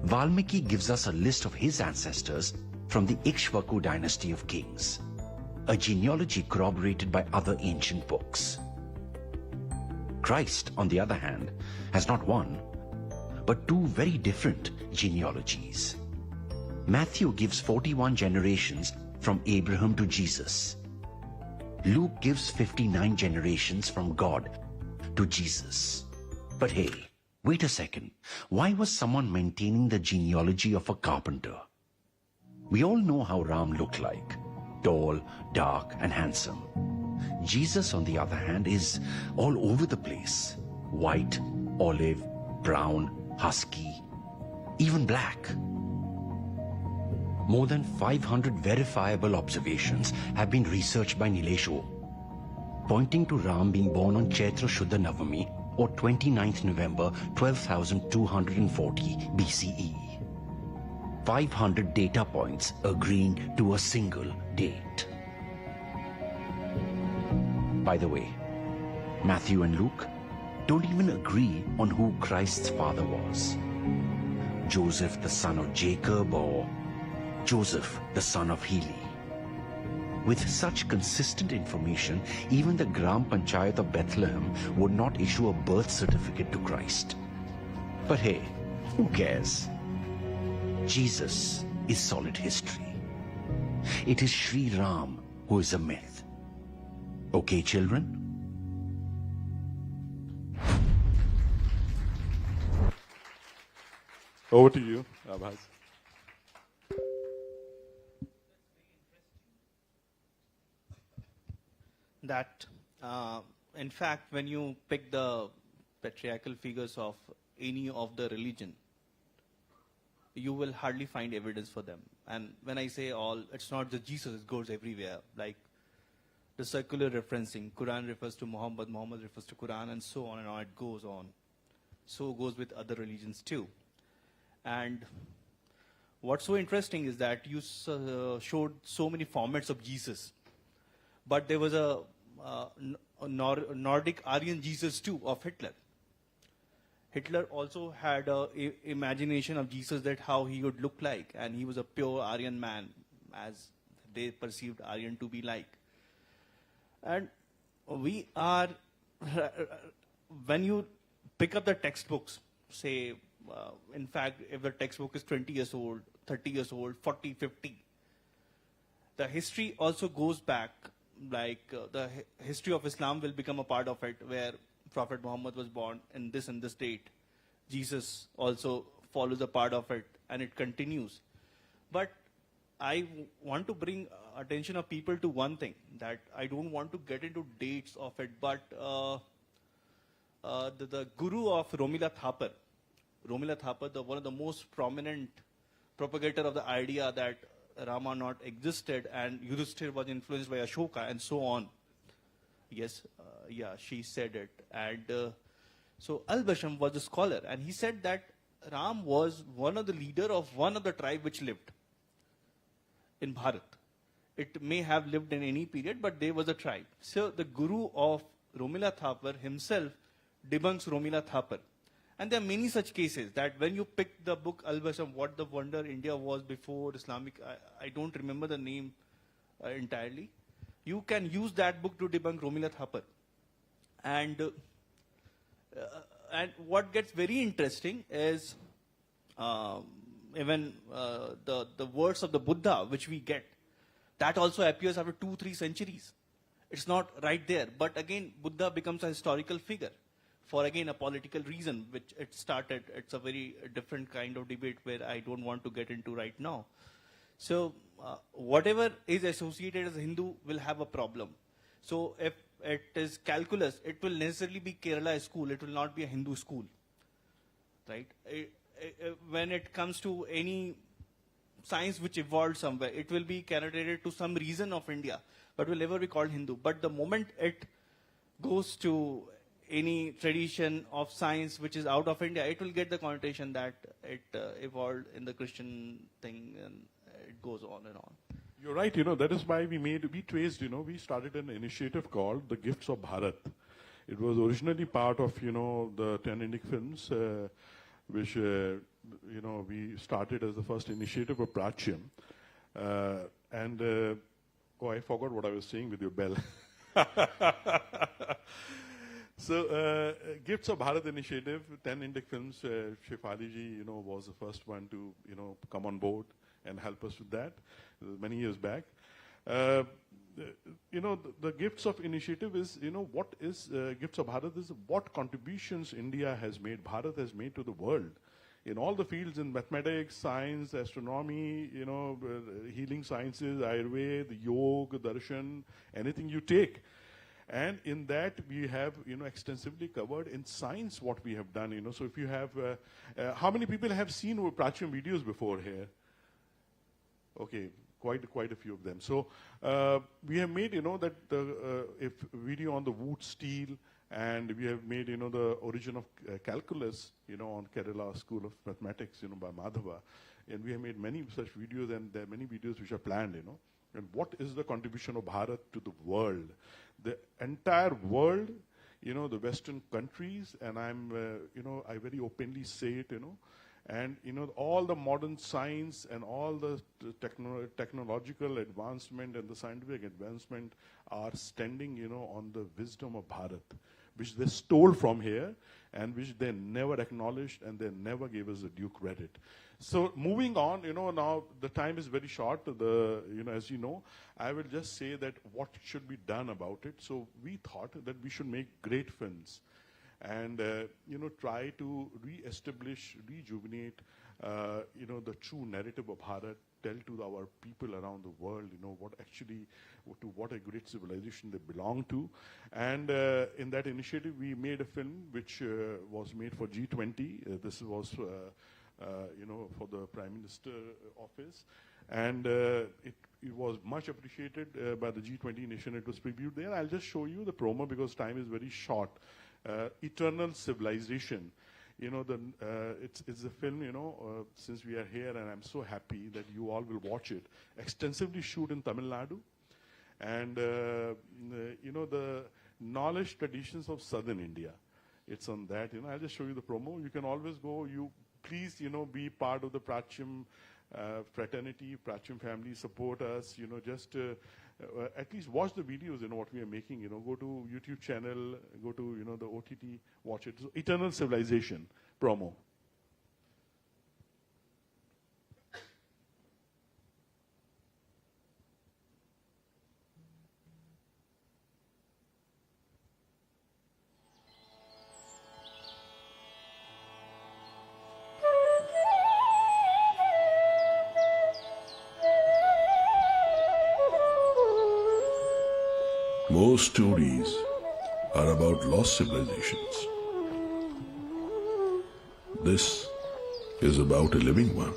Valmiki gives us a list of his ancestors from the Ikshvaku dynasty of kings, a genealogy corroborated by other ancient books. Christ, on the other hand, has not one, but 2 very different genealogies. Matthew gives 41 generations from Abraham to Jesus. Luke gives 59 generations from God to Jesus. But hey, wait a second. Why was someone maintaining the genealogy of a carpenter? We all know how Ram looked like. Tall, dark, and handsome. Jesus, on the other hand, is all over the place. White, olive, brown, husky, even black. More than 500 verifiable observations have been researched by Nilesh O, pointing to Ram being born on Chaitra Shuddha Navami or 29th November 12,240 BCE. 500 data points agreeing to a single date. By the way, Matthew and Luke don't even agree on who Christ's father was. Joseph, the son of Jacob, or Joseph, the son of Heli. With such consistent information, even the Gram Panchayat of Bethlehem would not issue a birth certificate to Christ. But hey, who cares? Jesus is solid history. It is Sri Ram who is a myth. Okay, children? Over to you, Abhas. That, in fact, when you pick the patriarchal figures of any of the religion, you will hardly find evidence for them. And when I say all, it's not just Jesus, it goes everywhere. Like the circular referencing, Quran refers to Muhammad, Muhammad refers to Quran, and so on and on, it goes on. So goes with other religions too. And what's so interesting is that you showed so many formats of Jesus. But there was a Nordic Aryan Jesus too of Hitler. Hitler also had an imagination of Jesus, that how he would look like, and he was a pure Aryan man, as they perceived Aryan to be like. And we are, when you pick up the textbooks, say, in fact, if the textbook is 20 years old, 30 years old, 40, 50, the history also goes back. Like the history of Islam will become a part of it, where Prophet Muhammad was born in this and this date. Jesus also follows a part of it, and it continues. But I want to bring attention of people to one thing, that I don't want to get into dates of it, but the guru of Romila Thapar, one of the most prominent propagator of the idea that Rama not existed and Yudhishthir was influenced by Ashoka and so on. Yes, she said it. And so Al-Basham was a scholar, and he said that Ram was one of the leader of one of the tribe which lived in Bharat. It may have lived in any period, but there was a tribe. So the guru of Romila Thapar himself debunks Romila Thapar. And there are many such cases that when you pick the book Al-Basham, What the Wonder India Was Before Islamic, I don't remember the name entirely. You can use that book to debunk Romila Thapar. And what gets very interesting is even the words of the Buddha, which we get, that also appears after 2-3 centuries. It's not right there. But again, Buddha becomes a historical figure for, again, a political reason, which it started. It's a very different kind of debate where I don't want to get into right now. So whatever is associated as a Hindu will have a problem. So if it is calculus, it will necessarily be Kerala school. It will not be a Hindu school, right? When it comes to any science which evolved somewhere, it will be connotated to some region of India, but will never be called Hindu. But the moment it goes to any tradition of science which is out of India, it will get the connotation that it evolved in the Christian thing, and it goes on and on. You're right, that is why we started an initiative called the Gifts of Bharat. It was originally part of, the 10 Indic films, which, we started as the first initiative of Prachyam. I forgot what I was saying with your bell. So, Gifts of Bharat initiative, 10 Indic films, Shefali ji, was the first one to, come on board and help us with that many years back. The Gifts of Initiative is, what is Gifts of Bharat is what contributions India has made, Bharat has made to the world. In all the fields, in mathematics, science, astronomy, healing sciences, Ayurveda, yoga, darshan, anything you take. And in that, we have, extensively covered in science what we have done, So if you have, how many people have seen Prachyam videos before here? Okay, quite a few of them. So we have made, that if video on the wood steel, and we have made, the origin of calculus, on Kerala School of Mathematics, by Madhava. And we have made many such videos, and there are many videos which are planned, And what is the contribution of Bharat to the world? The entire world, the Western countries, and I'm, I very openly say it, And all the modern science and all the technological advancement and the scientific advancement are standing, on the wisdom of Bharat, which they stole from here and which they never acknowledged and they never gave us the due credit. So moving on, now the time is very short. As you know, I will just say that what should be done about it. So we thought that we should make great films and try to re-establish, rejuvenate the true narrative of Bharat, tell to our people around the world what a great civilization they belong to. And in that initiative we made a film which was made for G20. This was for the Prime Minister office, and it was much appreciated by the G20 nation. It was previewed there. I'll just show you the promo because time is very short. Eternal Civilization. It's a film, since we are here, and I'm so happy that you all will watch it. Extensively shoot in Tamil Nadu. And, the knowledge traditions of southern India. It's on that, I'll just show you the promo. You can always go, please, be part of the Prachyam fraternity, Prachyam family, support us, just at least watch the videos, what we are making, go to YouTube channel, go to, the OTT, watch it. So, Eternal Civilization promo. Most stories are about lost civilizations. This is about a living one.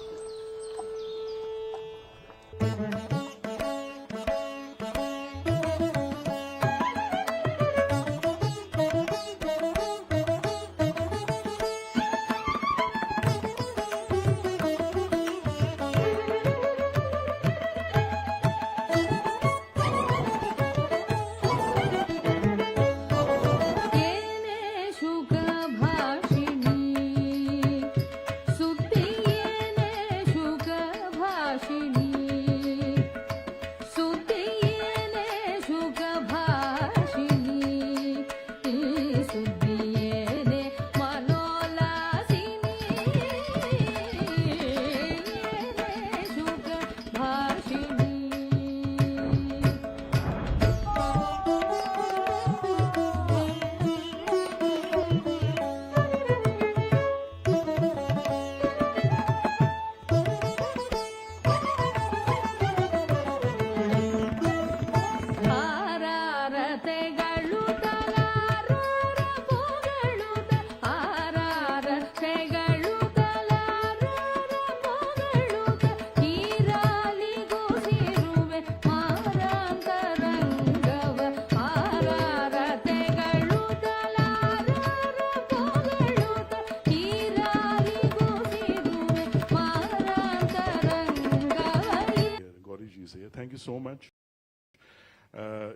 Thank you so much.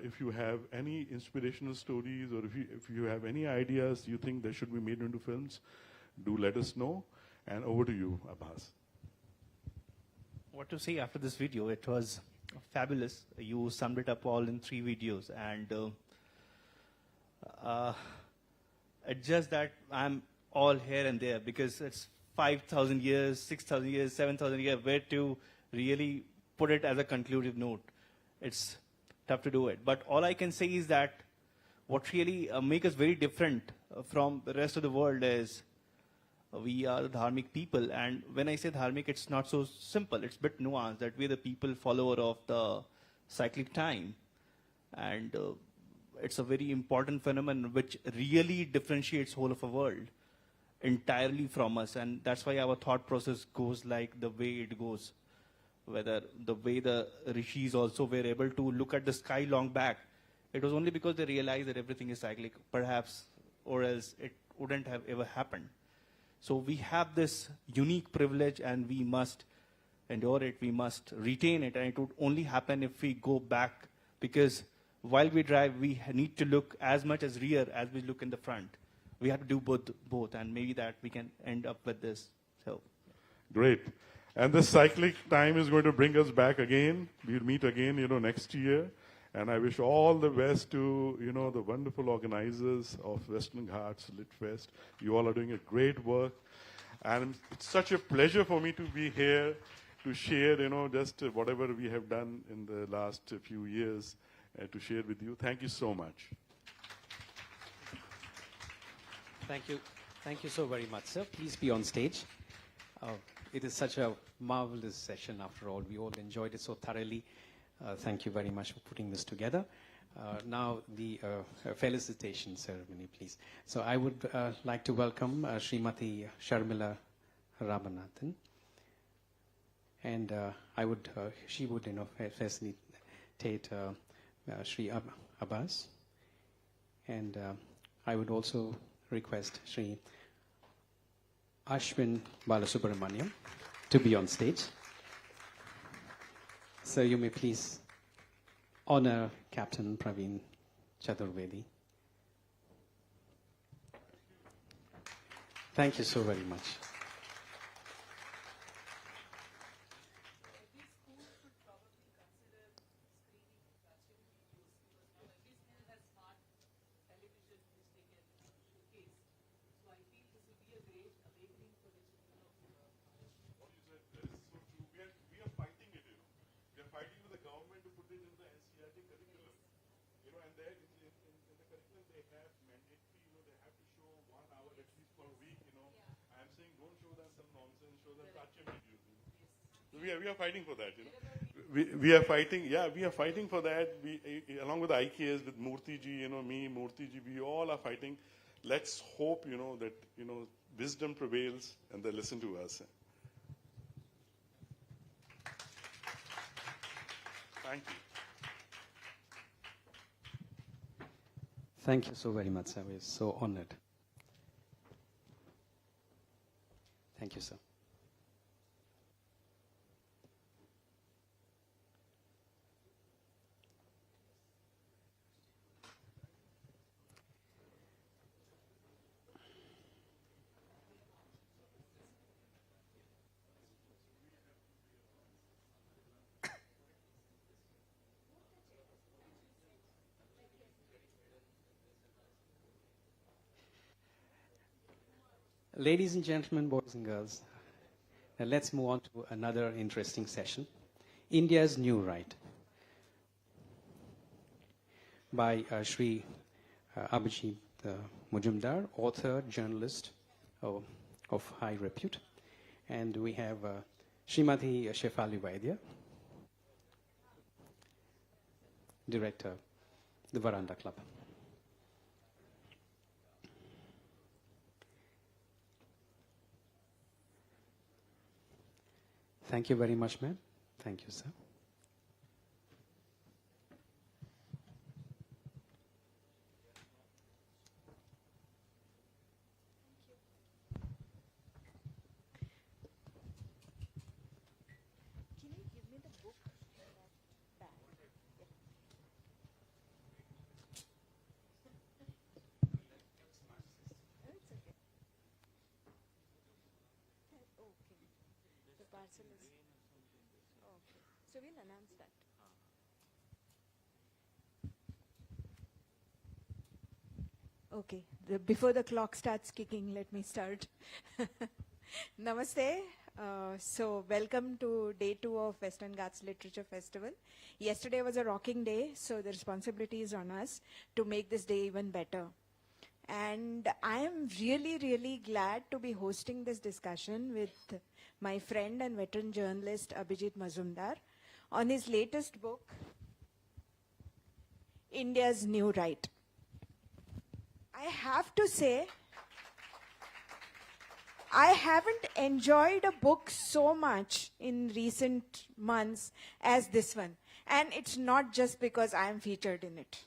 If you have any inspirational stories or if you have any ideas you think they should be made into films, do let us know. And over to you, Abbas. What to say after this video? It was fabulous. You summed it up all in 3 videos. And it's just that I'm all here and there because it's 5,000 years, 6,000 years, 7,000 years, where to really put it as a conclusive note. It's tough to do it. But all I can say is that what really makes us very different from the rest of the world is we are the dharmic people. And when I say dharmic, it's not so simple. It's a bit nuanced that we're the people follower of the cyclic time. And it's a very important phenomenon which really differentiates whole of a world entirely from us. And that's why our thought process goes like the way it goes. Whether the way the rishis also were able to look at the sky long back, it was only because they realized that everything is cyclic, perhaps, or else it wouldn't have ever happened. So we have this unique privilege and we must endure it, we must retain it, and it would only happen if we go back, because while we drive, we need to look as much as rear as we look in the front. We have to do both, and maybe that we can end up with this. So Great. And this cyclic time is going to bring us back again. We'll meet again, next year. And I wish all the best to, the wonderful organizers of Western Ghats Lit Fest. You all are doing a great work. And it's such a pleasure for me to be here to share, just whatever we have done in the last few years to share with you. Thank you so much. Thank you. Thank you so very much, sir. Please be on stage. It is such a marvelous session after all. We all enjoyed it so thoroughly. Thank you very much for putting this together. Now the felicitation ceremony, please. So I would like to welcome Srimati Sharmila Ramanathan. And she would, facilitate Sri Abbas. And I would also request Sri Ashwin Balasubramaniam to be on stage. So you may please honor Captain Praveen Chaturvedi. Thank you so very much. We are fighting for that, We are fighting, we are fighting for that. We, along with the IKS, with Murthy ji, me, Murthy ji, we all are fighting. Let's hope, that, wisdom prevails and they listen to us. Thank you. Thank you so very much, sir. We're so honored. Thank you, sir. Ladies and gentlemen, boys and girls, now let's move on to another interesting session. India's New Right by Sri Abhijit Majumdar, author, journalist of high repute. And we have Srimati Shefali Vaidya, director, the Veranda Club. Thank you very much, ma'am. Thank you, sir. Can you give me the book in that bag? Yeah. Oh, it's okay. Okay. The parcel is. Okay. So we'll announce that. Okay. Before the clock starts kicking, let me start. Namaste. So welcome to day 2 of Western Ghats Literature Festival. Yesterday was a rocking day, so the responsibility is on us to make this day even better. And I am really, really glad to be hosting this discussion with my friend and veteran journalist Abhijit Majumdar on his latest book, India's New Right. I have to say, I haven't enjoyed a book so much in recent months as this one. And it's not just because I am featured in it.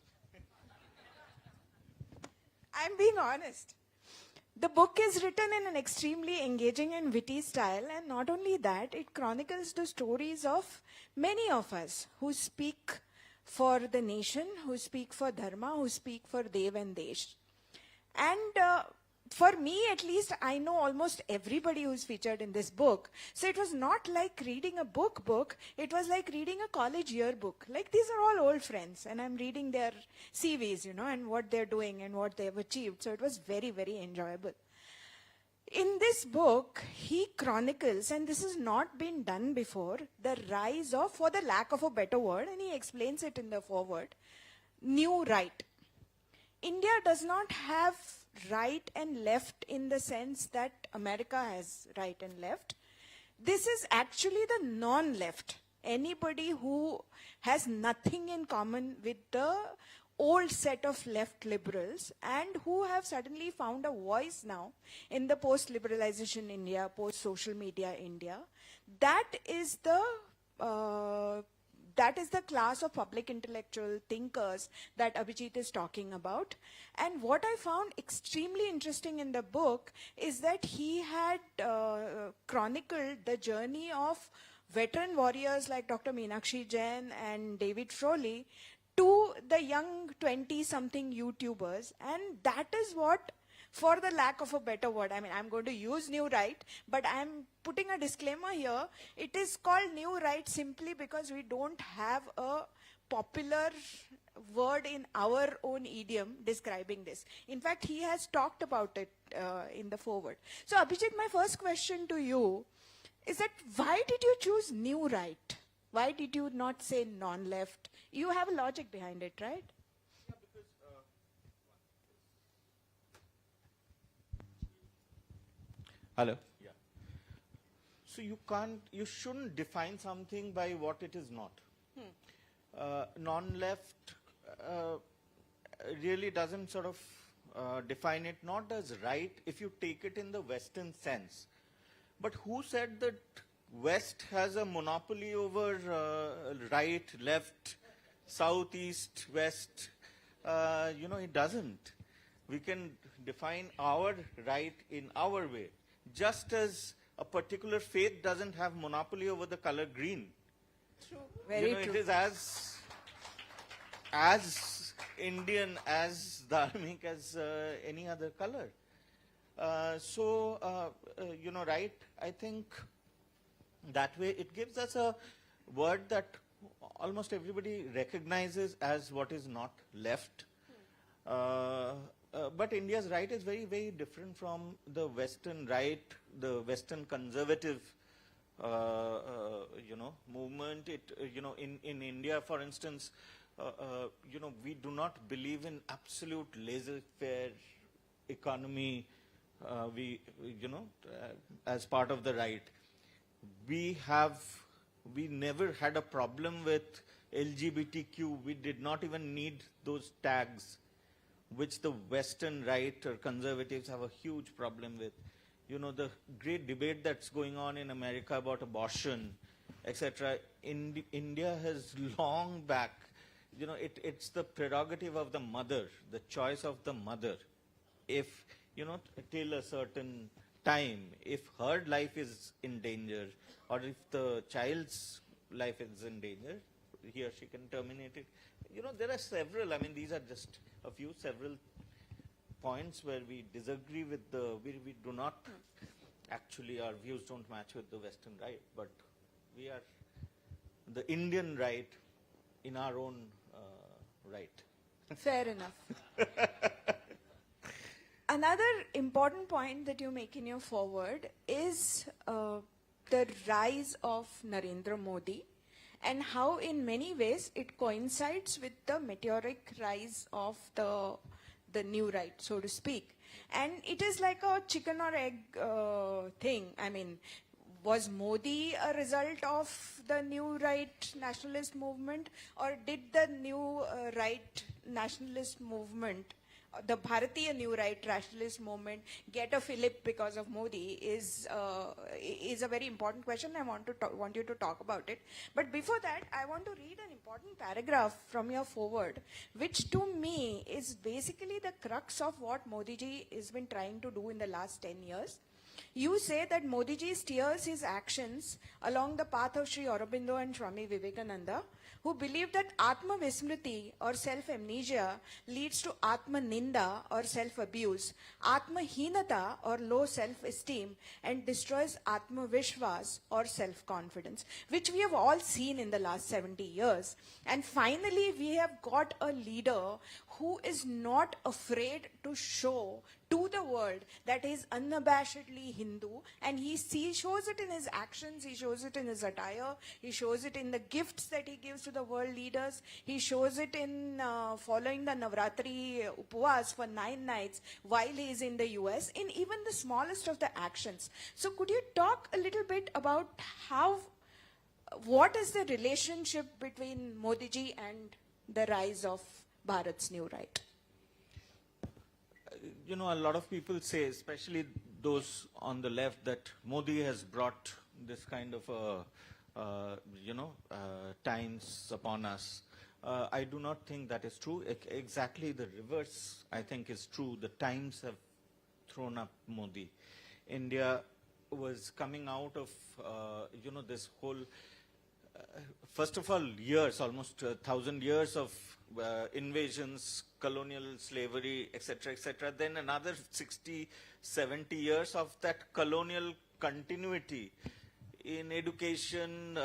I'm being honest. The book is written in an extremely engaging and witty style, and not only that, it chronicles the stories of many of us who speak for the nation, who speak for dharma, who speak for Dev and Desh. And for me at least, I know almost everybody who's featured in this book. So it was not like reading a book. It was like reading a college yearbook. Like, these are all old friends, and I'm reading their CVs, and what they're doing and what they've achieved. So it was very, very enjoyable. In this book, he chronicles, and this has not been done before, the rise of, for the lack of a better word, and he explains it in the foreword, new right. India does not have right and left in the sense that America has right and left. This is actually the non-left. Anybody who has nothing in common with the old set of left liberals and who have suddenly found a voice now in the post-liberalization India, post-social media India. That is the class of public intellectual thinkers that Abhijit is talking about. And what I found extremely interesting in the book is that he had chronicled the journey of veteran warriors like Dr. Meenakshi Jain and David Frohley to the young 20-something YouTubers. And that is what, for the lack of a better word, I mean, I'm going to use New Right, but I'm putting a disclaimer here. It is called New Right simply because we don't have a popular word in our own idiom describing this. In fact, he has talked about it in the foreword. So, Abhijit, my first question to you is that why did you choose New Right? Why did you not say non-left? You have a logic behind it, right? Yeah, because hello. Yeah. So you shouldn't define something by what it is not. Non-left really doesn't sort of define it not as right if you take it in the Western sense. But who said that West has a monopoly over right, left, south, east, west? It doesn't. We can define our right in our way. Just as a particular faith doesn't have monopoly over the color green. True. Very true. It is as Indian, as dharmic as any other color. Right, I think that way it gives us a word that almost everybody recognizes as what is not left. But India's right is very, very different from the Western right, the Western conservative, movement. In India, for instance, we do not believe in absolute laissez-faire economy. As part of the right, we never had a problem with LGBTQ. We did not even need those tags, which the Western right or conservatives have a huge problem with. The great debate that's going on in America about abortion, etc. India has long back, it's the prerogative of the mother, the choice of the mother. If till a certain time, if her life is in danger, or if the child's life is in danger, he or she can terminate it. There are several, these are just a few, several points where we disagree with we do not, actually our views don't match with the Western right, but we are the Indian right in our own right. Fair enough. Another important point that you make in your foreword is the rise of Narendra Modi and how in many ways it coincides with the meteoric rise of the new right, so to speak. And it is like a chicken or egg thing. Was Modi a result of the new right nationalist movement, or did the new right nationalist movement, the Bharatiya New Right rationalist movement, get a fillip because of Modi is a very important question. I want you to talk about it. But before that, I want to read an important paragraph from your foreword, which to me is basically the crux of what Modi ji has been trying to do in the last 10 years. You say that Modi ji steers his actions along the path of Sri Aurobindo and Swami Vivekananda, who believed that Atma Vismriti or self-amnesia leads to Atma Ninda or self-abuse, Atma Hinata or low self-esteem, and destroys Atma Vishwas or self-confidence, which we have all seen in the last 70 years. And finally, we have got a leader who is not afraid to show to the world that he is unabashedly Hindu, and he shows it in his actions, he shows it in his attire, he shows it in the gifts that he gives to the world leaders, he shows it in following the Navratri Upavas for 9 nights while he is in the US, in even the smallest of the actions. So could you talk a little bit about what is the relationship between Modi ji and the rise of Bharat's new right? You know, a lot of people say, especially those on the left, that Modi has brought this kind of, times upon us. I do not think that is true. Exactly the reverse, I think, is true. The times have thrown up Modi. India was coming out of, this whole, first of all, years, almost 1,000 years of invasions, colonial slavery, etc., etc. Then another 60, 70 years of that colonial continuity in education,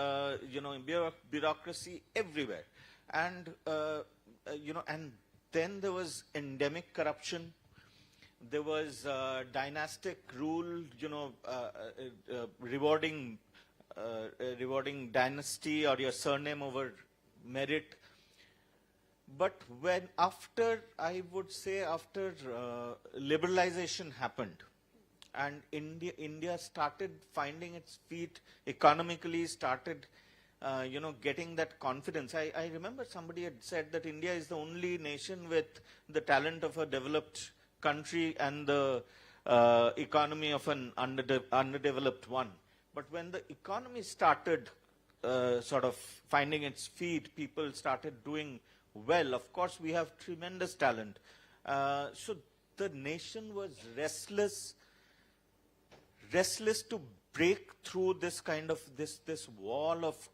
bureaucracy everywhere. And, and then there was endemic corruption. There was dynastic rule, rewarding dynasty or your surname over merit. But when after liberalization happened and India started finding its feet economically, started, getting that confidence. I remember somebody had said that India is the only nation with the talent of a developed country and the economy of an underdeveloped one. But when the economy started sort of finding its feet, people started doing well. Of course, we have tremendous talent. So the nation was restless to break through this kind of this wall of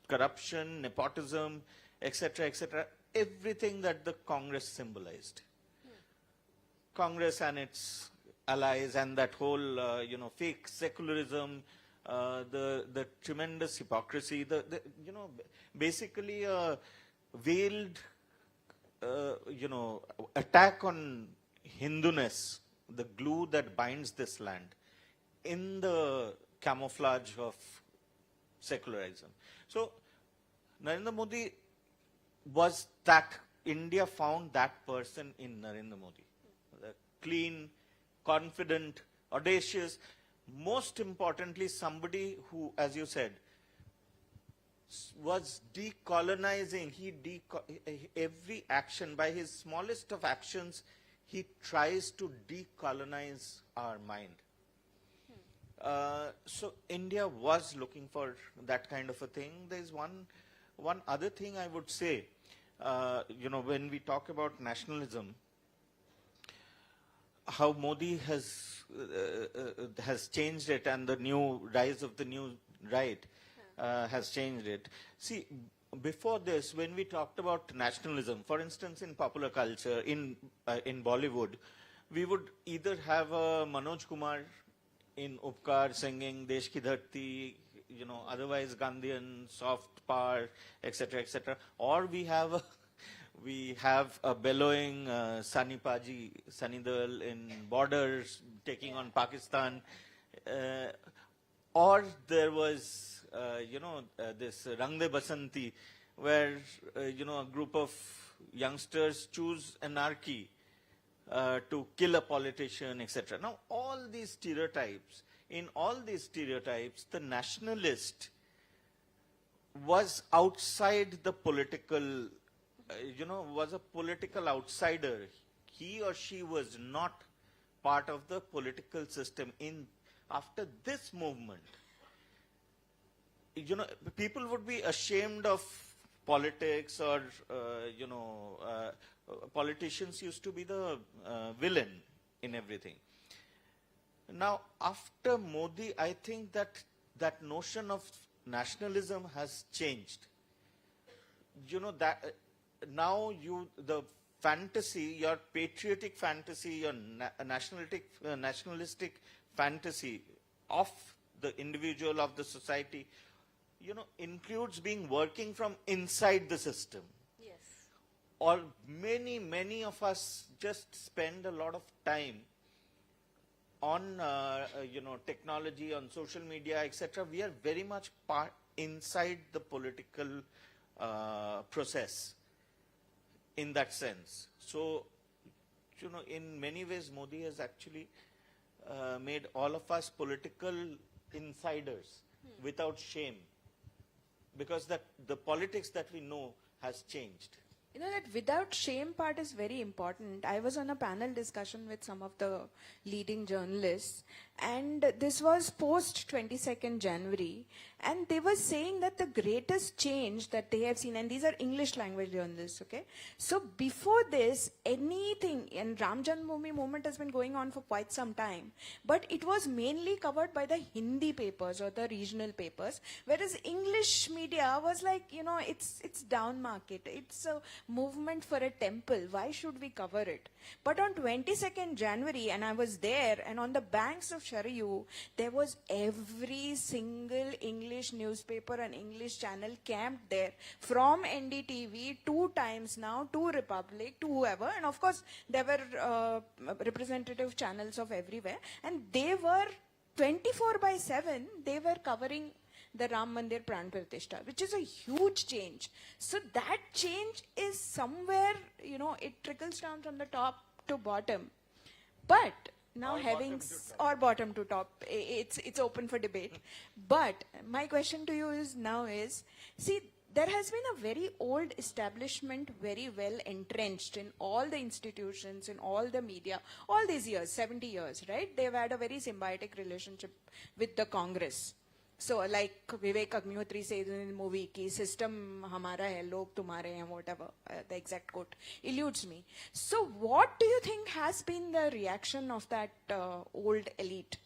corruption, nepotism, etc., etc. Everything that the Congress symbolized. Congress and its allies and that whole, fake secularism, the tremendous hypocrisy, basically veiled, attack on Hinduness, the glue that binds this land, in the camouflage of secularism. So, Narendra Modi was that, India found that person in Narendra Modi. The clean, confident, audacious, most importantly, somebody who, as you said, was decolonizing. Every action, by his smallest of actions, he tries to decolonize our mind. So India was looking for that kind of a thing. There's one other thing I would say, when we talk about nationalism, how Modi has changed it, and the new rise of the new right has changed it. See, before this, when we talked about nationalism, for instance, in popular culture, in Bollywood, we would either have Manoj Kumar in Upkar singing Desh Ki Dharti, otherwise Gandhian, soft power, etc., etc., or we have a bellowing Sani Paji, Sani Dal in Borders taking on Pakistan, or there was this Rang De Basanti, where a group of youngsters choose anarchy to kill a politician, etc. Now, all these stereotypes, the nationalist was outside the political, was a political outsider. He or she was not part of the political system. After this movement, people would be ashamed of politics, or politicians used to be the villain in everything. Now, after Modi, I think that notion of nationalism has changed. You know, that now the fantasy, your patriotic fantasy, your nationalistic fantasy of the individual, of the society, includes working from inside the system. Yes. Or many of us just spend a lot of time on technology, on social media, etc. We are very much inside the political process in that sense. So, in many ways, Modi has actually made all of us political insiders without shame, because the politics that we know has changed. You know, that without shame part is very important. I was on a panel discussion with some of the leading journalists, and this was post 22nd January, and they were saying that the greatest change that they have seen, and these are English language journalists, okay? So before this, anything, and Ram Janmabhoomi movement has been going on for quite some time, but it was mainly covered by the Hindi papers or the regional papers, whereas English media was like, it's down market. It's a movement for a temple. Why should we cover it? But on 22nd January, and I was there, and on the banks of Sharayu, there was every single English newspaper and English channel camped there, from NDTV, 2 Times Now, to Republic, to whoever, and of course there were representative channels of everywhere, and they were 24/7, they were covering the Ram Mandir Pran Pratishtha, which is a huge change. So that change is somewhere, it trickles down from the top to bottom. But now or bottom to top, it's open for debate. But my question to you is, see, there has been a very old establishment, very well entrenched in all the institutions, in all the media, all these years, 70 years, right? They've had a very symbiotic relationship with the Congress. So like Vivek Agnihotri says in the movie, ki system hamara hai, log tumhare hain, whatever, the exact quote eludes me. So what do you think has been the reaction of that old elite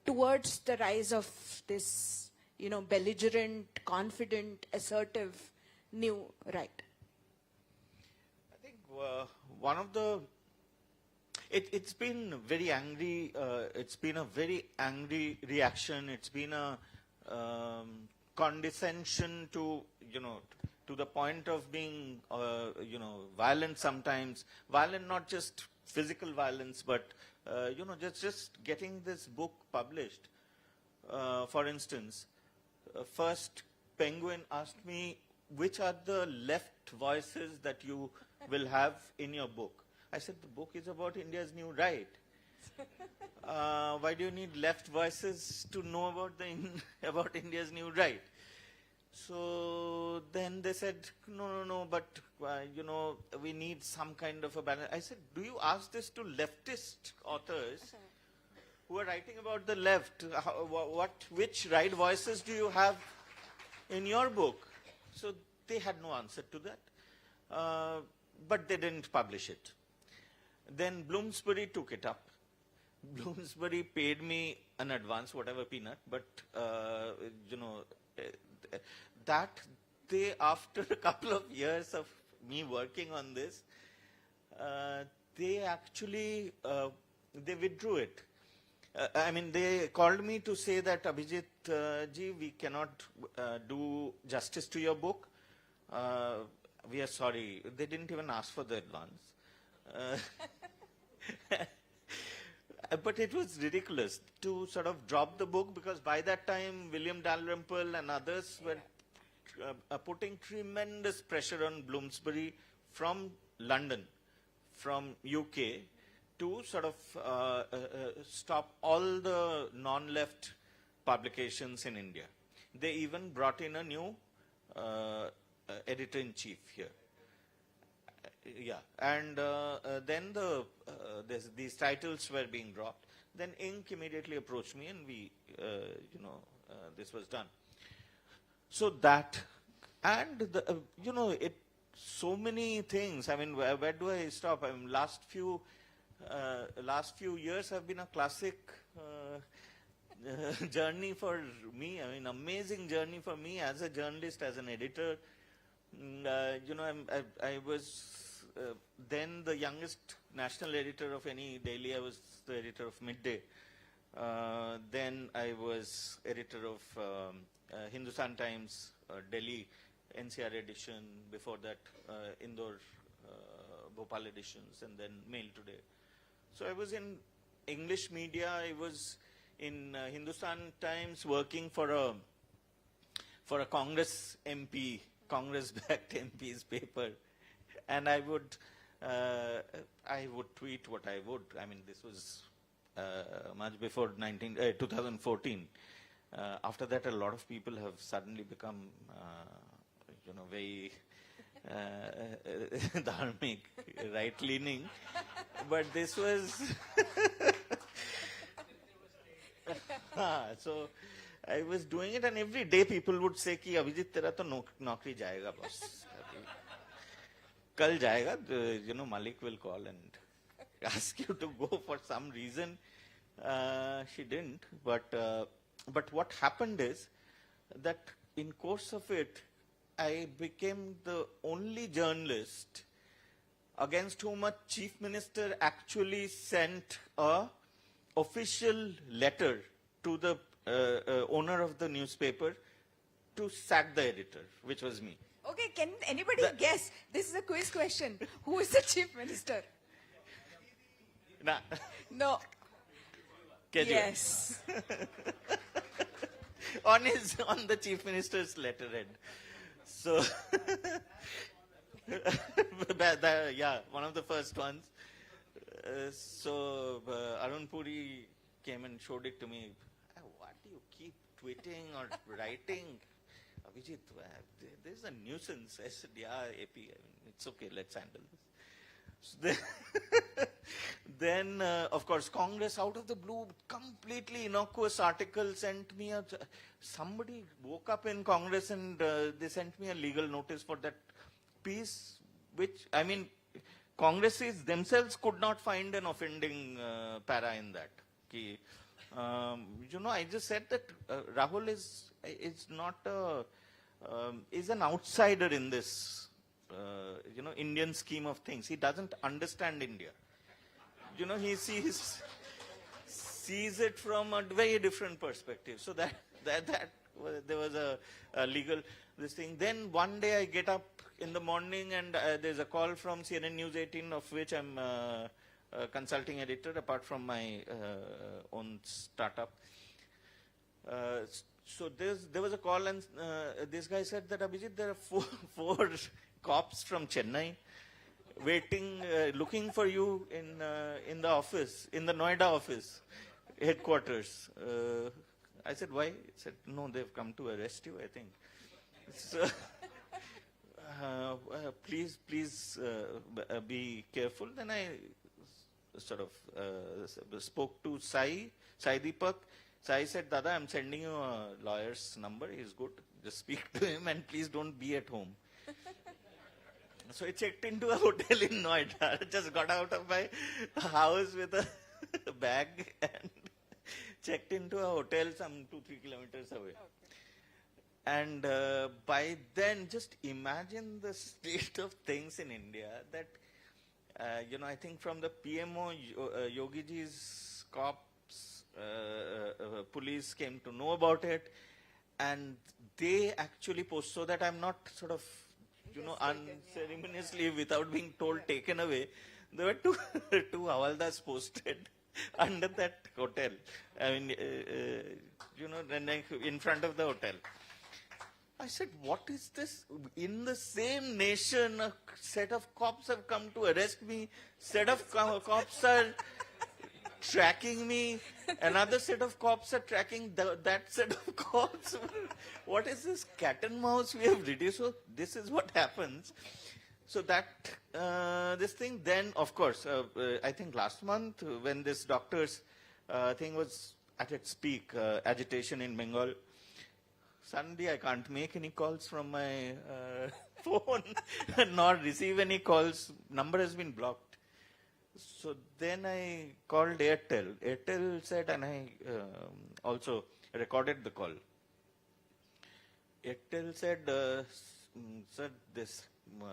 towards the rise of this, belligerent, confident, assertive new right? I think one of the it's been very angry. It's been a very angry reaction. It's been a condescension to the point of being violent sometimes. Violent, not just physical violence, but just getting this book published. For instance, first Penguin asked me, which are the left voices that you will have in your book? I said, the book is about India's new right. Why do you need left voices to know about India's new right? So then they said, no, but we need some kind of a balance. I said, do you ask this to leftist authors who are writing about the left? Which right voices do you have in your book? So they had no answer to that, but they didn't publish it. Then Bloomsbury took it up. Bloomsbury paid me an advance, whatever peanut, but that they, after a couple of years of me working on this, they actually they withdrew it. They called me to say that, Abhijit ji, we cannot do justice to your book. We are sorry. They didn't even ask for the advance. But it was ridiculous to sort of drop the book, because by that time William Dalrymple and others were putting tremendous pressure on Bloomsbury from London, from UK, to sort of stop all the non-left publications in India. They even brought in a new editor-in-chief here. Yeah, and then these titles were being dropped. Then Inc. immediately approached me, and we, this was done. So that, and so many things. Where do I stop? Last few years have been a classic journey for me. I mean, amazing journey for me as a journalist, as an editor. I was then the youngest national editor of any daily. I was the editor of Midday. Then I was editor of Hindustan Times, Delhi, NCR edition. Before that, Indore, Bhopal editions, and then Mail Today. So I was in English media. I was in Hindustan Times working for a Congress MP, Congress-backed MP's paper, and I would tweet what I would. I mean, this was much before 2014. After that, a lot of people have suddenly become, very dharmic, right-leaning. But this was... So I was doing it, and every day people would say कि अभिजीत तेरा तो नौकरी जाएगा boss. कल जाएगा, Malik will call and ask you to go for some reason. She didn't, but what happened is that in course of it, I became the only journalist against whom a chief minister actually sent a official letter to the owner of the newspaper to sack the editor, which was me. Okay, can anybody guess? This is a quiz question. Who is the chief minister? Nah. No. Kejriwal. Yes. on the chief minister's letterhead. So, one of the first ones. Arun Puri came and showed it to me. What do you keep tweeting or writing? Abhijit, this is a nuisance. I said, yeah, AP, I mean, it's okay, let's handle this. So then, of course, Congress out of the blue, completely innocuous article sent me somebody woke up in Congress and they sent me a legal notice for that piece, which, I mean, Congresses themselves could not find an offending para in that. I just said that Rahul is not is an outsider in this, Indian scheme of things. He doesn't understand India. He sees it from a very different perspective. So that there was a legal this thing. Then one day I get up in the morning and there's a call from CNN News 18, of which I'm a consulting editor, apart from my own startup. So there was a call, and this guy said that, Abhijit, there are four cops from Chennai waiting, looking for you in the office, in the Noida office, headquarters. I said, why? He said, no, they've come to arrest you, I think. So, please be careful. Then I sort of spoke to Sai Deepak. Sai said, Dada, I'm sending you a lawyer's number. He's good. Just speak to him and please don't be at home. So I checked into a hotel in Noida. Just got out of my house with a bag and checked into a hotel some 2-3 kilometers away. And by then, just imagine the state of things in India that, I think from the PMO, Yogiji's cops, police came to know about it, and they actually post, so that I'm not sort of, unceremoniously, without being told, taken away. There were two Havaldas posted under that hotel. I mean, in front of the hotel. I said, what is this? In the same nation, a set of cops have come to arrest me. Set of cops are tracking me. Another set of cops are tracking that set of cops. What is this cat and mouse we have reduced? So this is what happens. So that, this thing, then, of course, I think last month when this doctor's thing was at its peak, agitation in Bengal, suddenly I can't make any calls from my phone, nor receive any calls. Number has been blocked. So then I called Airtel. Airtel said, and I also recorded the call. Airtel said, sir, this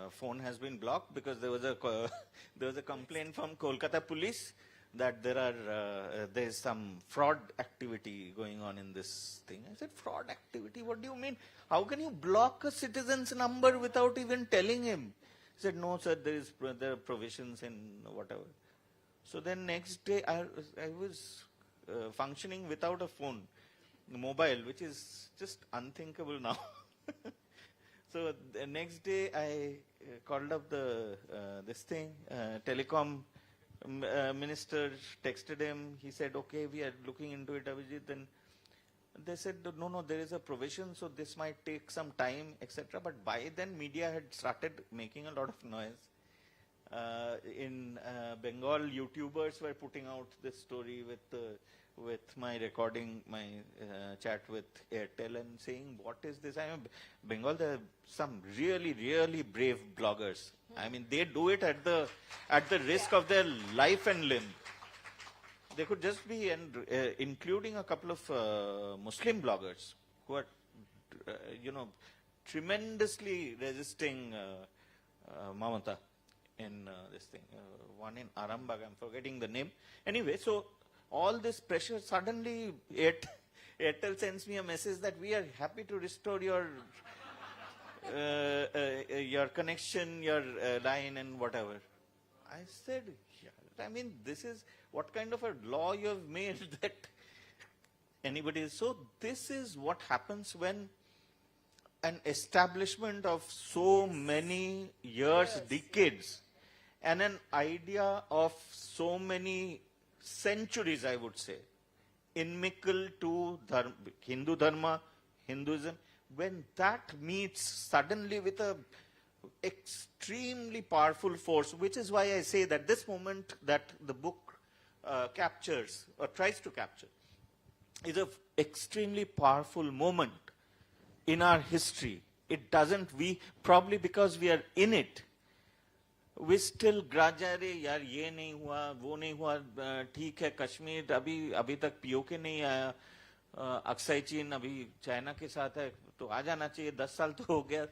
phone has been blocked because there was a complaint from Kolkata police that there's some fraud activity going on in this thing. I said, fraud activity? What do you mean? How can you block a citizen's number without even telling him? He said, no, sir, there are provisions in whatever. So then next day, I was functioning without a phone, mobile, which is just unthinkable now. So the next day, I called up telecom minister, texted him. He said, okay, we are looking into it, Abhijit. Then they said, no, there is a provision, so this might take some time, etc. But by then, media had started making a lot of noise. In Bengal, YouTubers were putting out this story with my recording, my chat with Airtel, and saying, what is this? I mean, Bengal, there are some really, really brave bloggers. I mean, they do it at the risk of their life and limb. They could just be, including a couple of Muslim bloggers who are, tremendously resisting Mamata in this thing. One in Arambagh, I'm forgetting the name. Anyway, so all this pressure, suddenly Airtel sends me a message that we are happy to restore your connection, your line and whatever. I said, yeah, I mean, this is what kind of a law you have made that anybody is. So this is what happens when an establishment of so many years, decades, and an idea of so many centuries, I would say, inimical to Hindu Dharma, Hinduism, when that meets suddenly with a extremely powerful force, which is why I say that this moment that the book captures or tries to capture is an extremely powerful moment in our history. It doesn't, probably because we are in it, we still grudge, yaar ye nahi hua, wo nahi hua, theek hai, Kashmir abhi tak POK nahi aaya, Aksai Chin abhi China ke saath hai, to aa jana chahiye, 10 saal to ho gaya.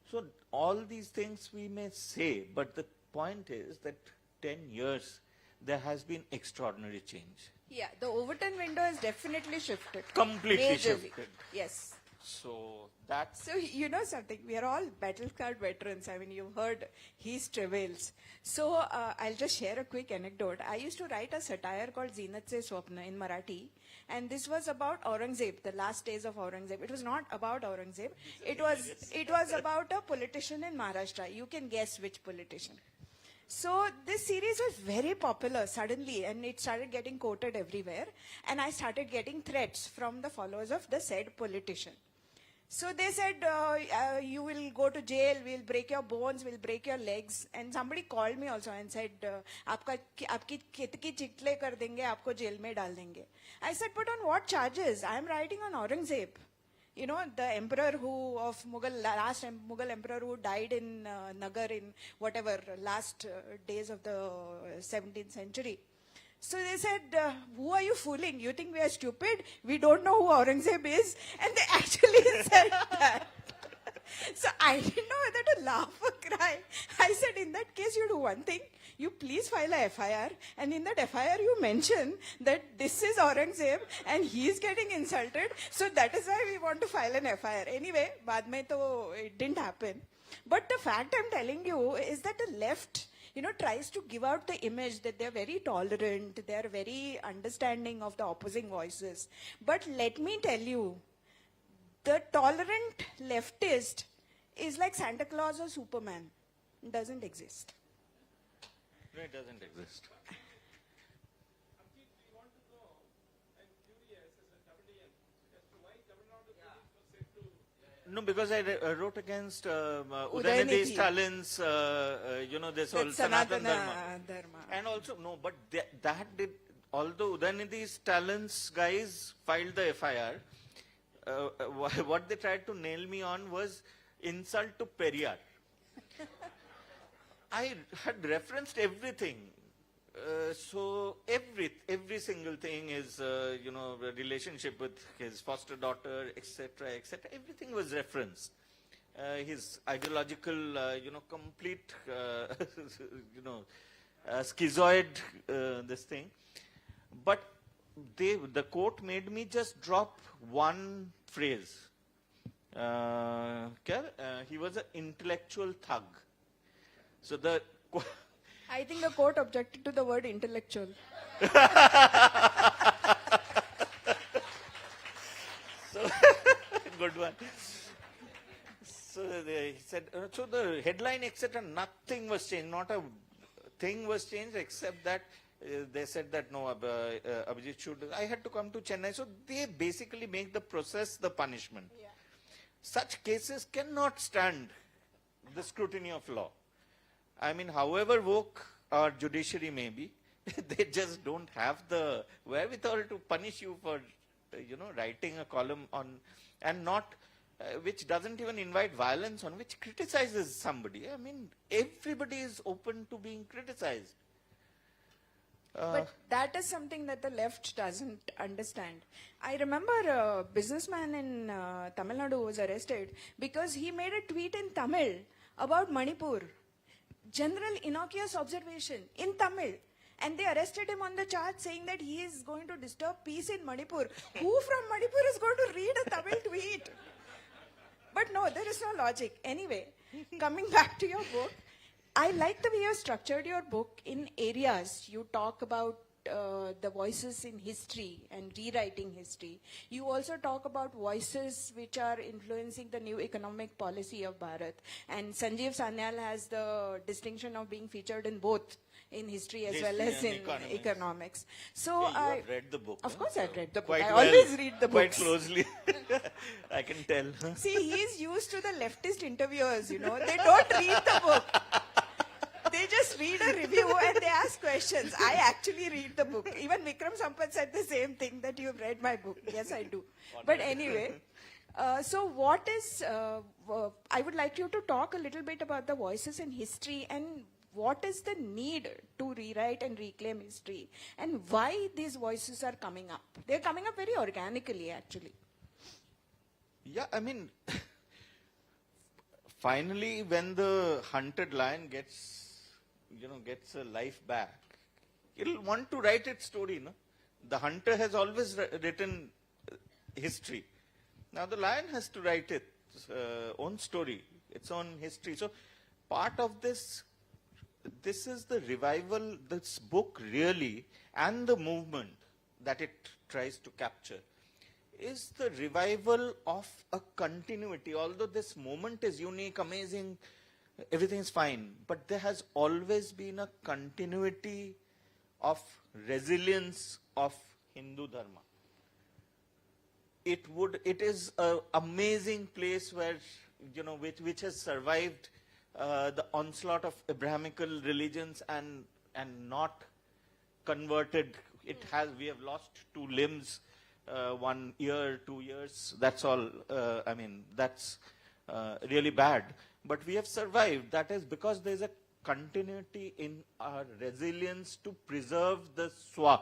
So all these things we may say, but the point is that 10 years, there has been extraordinary change. Yeah, the Overton window has definitely shifted. Completely Majorly. shifted. Yes. So that's... So you know something, we are all battle-scarred veterans. I mean, you've heard his travails. So I'll just share a quick anecdote. I used to write a satire called Zinat Se Swapna in Marathi. And this was about Aurangzeb, the last days of Aurangzeb. It was not about Aurangzeb. It was about a politician in Maharashtra. You can guess which politician. So this series was very popular suddenly, and it started getting quoted everywhere. And I started getting threats from the followers of the said politician. So they said, you will go to jail, we'll break your bones, we'll break your legs. And somebody called me also and said, aapki khit ki chitle kar denge, aapko jail mein dal denge. I said, but on what charges? I am writing on Aurangzeb. You know, the emperor last Mughal emperor who died in Nagar in whatever, last days of the 17th century. So they said, who are you fooling? You think we are stupid? We don't know who Aurangzeb is? And they actually said that. So I didn't know whether to laugh or cry. I said, in that case, you do one thing. You please file a FIR. And in that FIR, you mention that this is Aurangzeb and he is getting insulted. So that is why we want to file an FIR. Anyway, baad mein to it didn't happen. But the fact I'm telling you is that the left, tries to give out the image that they're very tolerant, they're very understanding of the opposing voices. But let me tell you, the tolerant leftist is like Santa Claus or Superman. It doesn't exist. No, it doesn't exist. No, because I wrote against Udayanithi Stalin's, this whole Sanatana Dharma. And also, no, but that did, although Udayanithi Stalin's guys filed the FIR, what they tried to nail me on was insult to Periyar. I had referenced everything. So every single thing is, a relationship with his foster daughter, etc., etc. Everything was reference. His ideological, complete, schizoid, this thing. But the quote made me just drop one phrase. He was an intellectual thug. So the I think the court objected to the word intellectual. So, good one. So he said, so the headline, etc., nothing was changed. Not a thing was changed except that they said that no, Abhijit should. I had to come to Chennai. So they basically make the process the punishment. Yeah. Such cases cannot stand the scrutiny of law. I mean, however woke our judiciary may be, they just don't have the wherewithal to punish you for, writing a column on, and not, which doesn't even invite violence on, which criticizes somebody. I mean, everybody is open to being criticized. But that is something that the left doesn't understand. I remember a businessman in Tamil Nadu was arrested because he made a tweet in Tamil about Manipur. General innocuous observation in Tamil. And they arrested him on the charge saying that he is going to disturb peace in Manipur. Who from Manipur is going to read a Tamil tweet? But no, there is no logic. Anyway, coming back to your book, I like the way you structured your book in areas. You talk about the voices in history and rewriting history. You also talk about voices which are influencing the new economic policy of Bharat. And Sanjeev Sanyal has the distinction of being featured in both, in history as well as in economics. So you have read the book. Of course I've read the book. Quite I well, always read the quite books. closely. I can tell. See, he's used to the leftist interviewers, They don't read the book. They just read a review and they ask questions. I actually read the book. Even Vikram Sampath said the same thing, that you've read my book. Yes, I do. But anyway, so what is, I would like you to talk a little bit about the voices in history and what is the need to rewrite and reclaim history and why these voices are coming up. They're coming up very organically, actually. Yeah, I mean, finally, when the hunted lion gets a life back, it'll want to write its story, no? The hunter has always written history. Now the lion has to write its own story, its own history. So part of this is the revival, this book really, and the movement that it tries to capture, is the revival of a continuity. Although this moment is unique, amazing, everything is fine, but there has always been a continuity of resilience of Hindu Dharma. It is an amazing place where, which has survived the onslaught of Abrahamical religions and not converted. We have lost 2 limbs, 1 year, 2 years. That's all. That's really bad. But we have survived. That is because there is a continuity in our resilience to preserve the swa.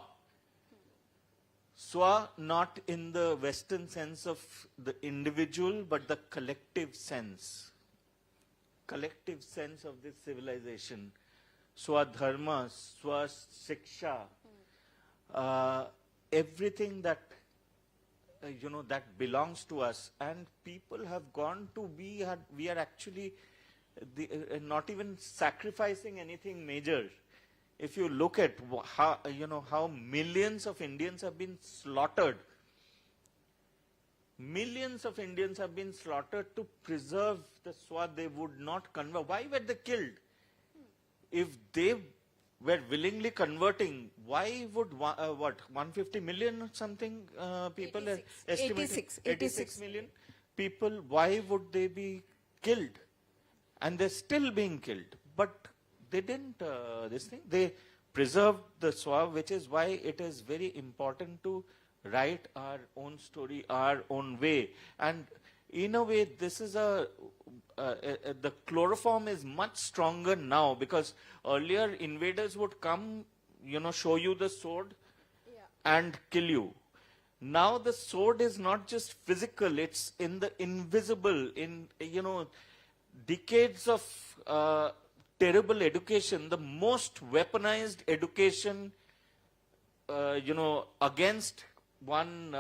Swa, not in the Western sense of the individual, but the collective sense. Collective sense of this civilization. Swadharma, Swasiksha. Everything that that belongs to us, and people have gone to we are actually not even sacrificing anything major. If you look at how millions of Indians have been slaughtered, millions of Indians have been slaughtered to preserve the swa. They would not convert. Why were they killed? If they were willingly converting, why would 150 million or something people 86 million people, why would they be killed? And they're still being killed. But they didn't they preserved the swa, which is why it is very important to write our own story, our own way. And in a way, this is the chloroform is much stronger now, because earlier invaders would come show you the sword and kill you. Now the sword is not just physical, it's in the invisible, in, decades of terrible education, the most weaponized education, against one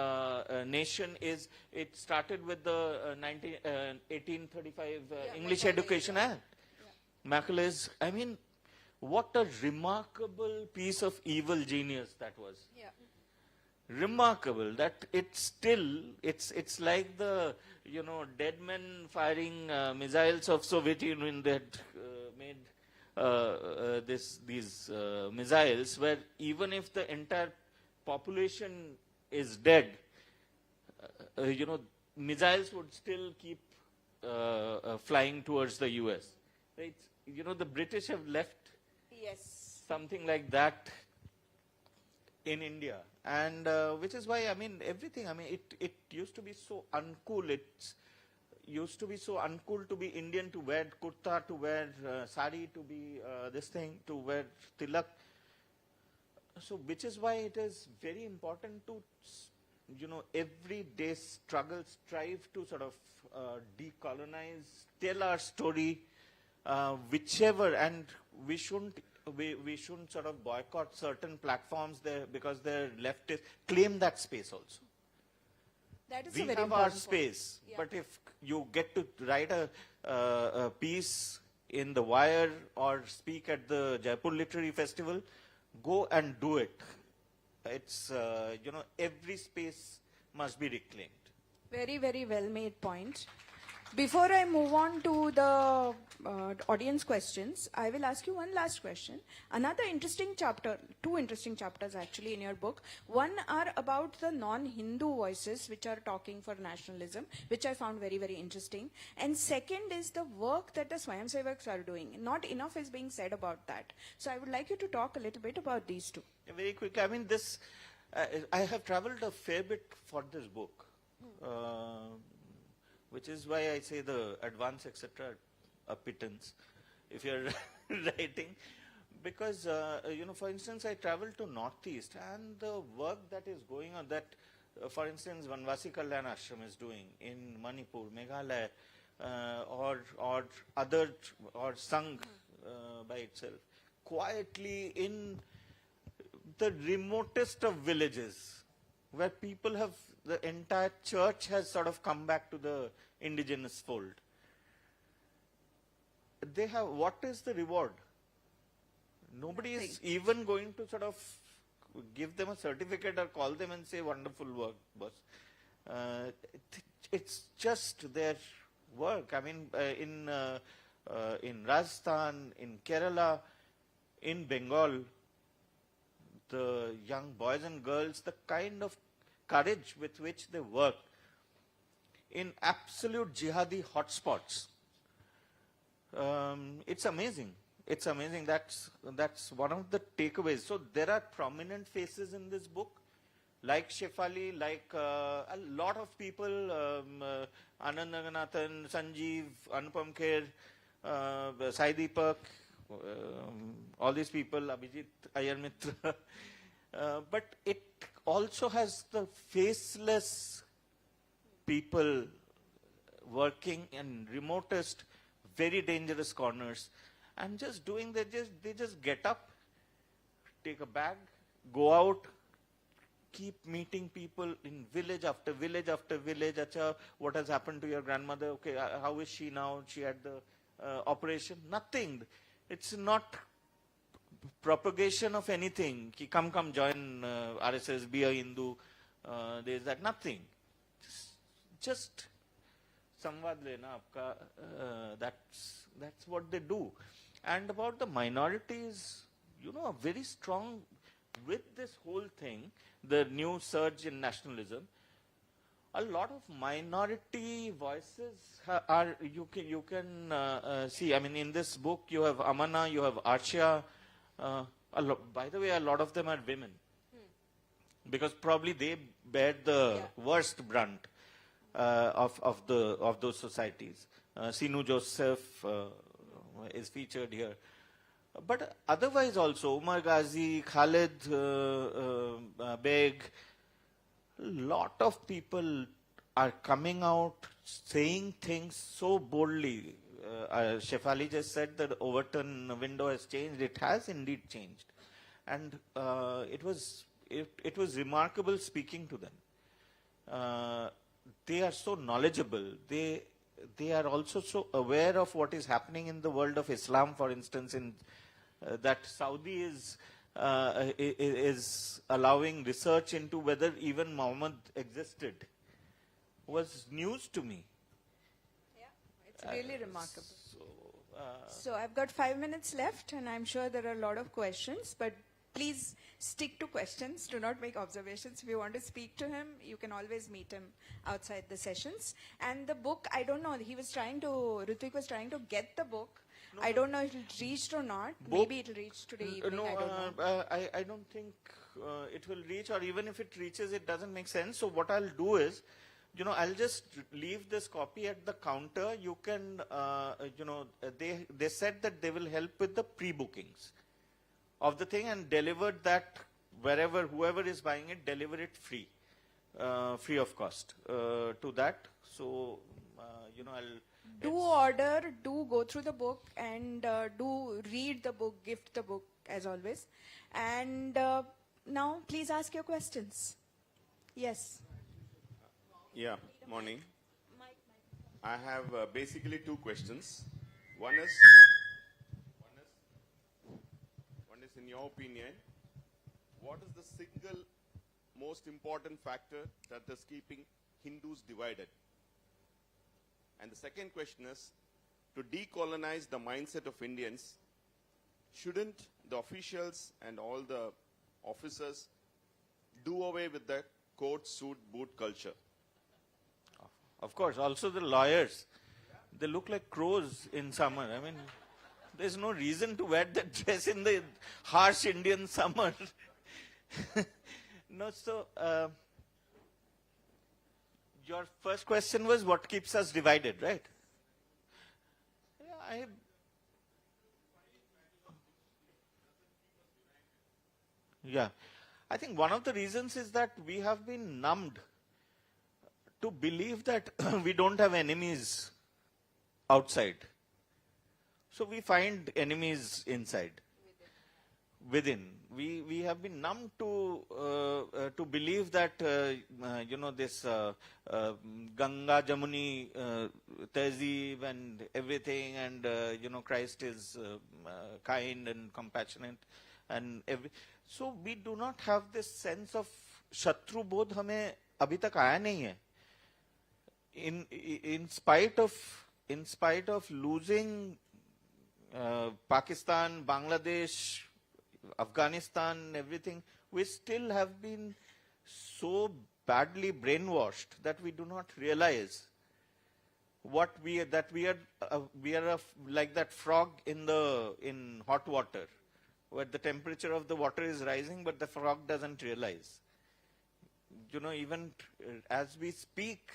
nation is, it started with the 1835 English Education Act. Macaulay's, I mean, what a remarkable piece of evil genius that was. Remarkable that it's like the dead men firing missiles of Soviet Union that made these missiles, where even if the entire population is dead, missiles would still keep flying towards the US. Right? The British have left something like that in India, and which is why, I mean, everything, I mean, it used to be so uncool. It used to be so uncool to be Indian, to wear kurta, to wear sari, to be this thing, to wear tilak. So, which is why it is very important to, everyday strive to sort of decolonize, tell our story, whichever, and we shouldn't sort of boycott certain platforms there because they're leftist. Claim that space also. That is We a very have our important space, point. but if you get to write a piece in The Wire or speak at the Jaipur Literary Festival, go and do it. It's, every space must be reclaimed. Very, very well made point. Before I move on to the audience questions, I will ask you one last question. Another interesting chapter, two interesting chapters actually in your book. One are about the non-Hindu voices which are talking for nationalism, which I found very, very interesting. And second is the work that the Swayamsevaks are doing. Not enough is being said about that. So I would like you to talk a little bit about these two. Very quickly, I mean, this, I have traveled a fair bit for this book. Which is why I say the advance, etc., a pittance, if you're writing. Because, for instance, I traveled to Northeast, and the work that is going on, that, for instance, Vanvasi Kalyan Ashram is doing in Manipur, Meghalaya, or Sangh by itself, quietly in the remotest of villages, where people have, the entire church has sort of come back to the indigenous fold. They have, what is the reward? Nobody is even going to sort of give them a certificate or call them and say, wonderful work, boss. It's just their work. I mean, in Rajasthan, in Kerala, in Bengal, the young boys and girls, the kind of courage with which they work in absolute jihadi hotspots. It's amazing. It's amazing. That's one of the takeaways. So there are prominent faces in this book, like Shefali, like a lot of people, Anand Naganathan, Sanjeev, Anupam Kher, Sai Deepak, all these people, Abhijit Iyer Mitra. But it also has the faceless people working in remotest, very dangerous corners, and just doing they just get up, take a bag, go out, keep meeting people in village after village after village. Acha, what has happened to your grandmother? Okay, how is she now? She had the operation. Nothing. It's not propagation of anything. Ki come join RSS, be a Hindu. There's that. Nothing. Just samvad lena aapka. That's what they do. And about the minorities, a very strong, with this whole thing, the new surge in nationalism, a lot of minority voices are, you can see, I mean, in this book, you have Amana, you have Arshia. By the way, a lot of them are women. Because probably they bear the worst brunt of those societies. Sinu Joseph is featured here. But otherwise also, Umar Ghazi, Khalid Beg, a lot of people are coming out saying things so boldly. Shefali just said that Overton window has changed. It has indeed changed. And it was remarkable speaking to them. They are so knowledgeable. They are also so aware of what is happening in the world of Islam, for instance, in that Saudi is allowing research into whether even Muhammad existed was news to me. Yeah, it's really remarkable. So I've got 5 minutes left, and I'm sure there are a lot of questions, but please stick to questions. Do not make observations. If you want to speak to him, you can always meet him outside the sessions. And the book, I don't know, Ritwik was trying to get the book. No, I don't know if it reached or not. Maybe it will reach today evening. No, I don't know. I don't think it will reach, or even if it reaches, it doesn't make sense. So what I'll do is, I'll just leave this copy at the counter. You can, they said that they will help with the pre-bookings of the thing and deliver that wherever, whoever is buying it, deliver it free of cost to that. So, I'll... Do order, do go through the book, and do read the book, gift the book, as always. And now, please ask your questions. Yes. Yeah, morning. I have basically two questions. One is, in your opinion, what is the single most important factor that is keeping Hindus divided? And the second question is, to decolonize the mindset of Indians, shouldn't the officials and all the officers do away with the coat, suit, boot culture? Of course, also the lawyers. They look like crows in summer. I mean, there's no reason to wear that dress in the harsh Indian summer. No, so... your first question was what keeps us divided, right? Yeah, I think one of the reasons is that we have been numbed to believe that we don't have enemies outside. So we find enemies inside, within. We have been numb to believe that this Ganga Jamuni Tehzeeb and everything, and Christ is kind and compassionate, and so we do not have this sense of Shatru Bodh. हमें अभी तक आया नहीं है. In spite of losing Pakistan, Bangladesh, Afghanistan, everything, we still have been so badly brainwashed that we do not realize what we are like that frog in hot water, where the temperature of the water is rising, but the frog doesn't realize. Even as we speak,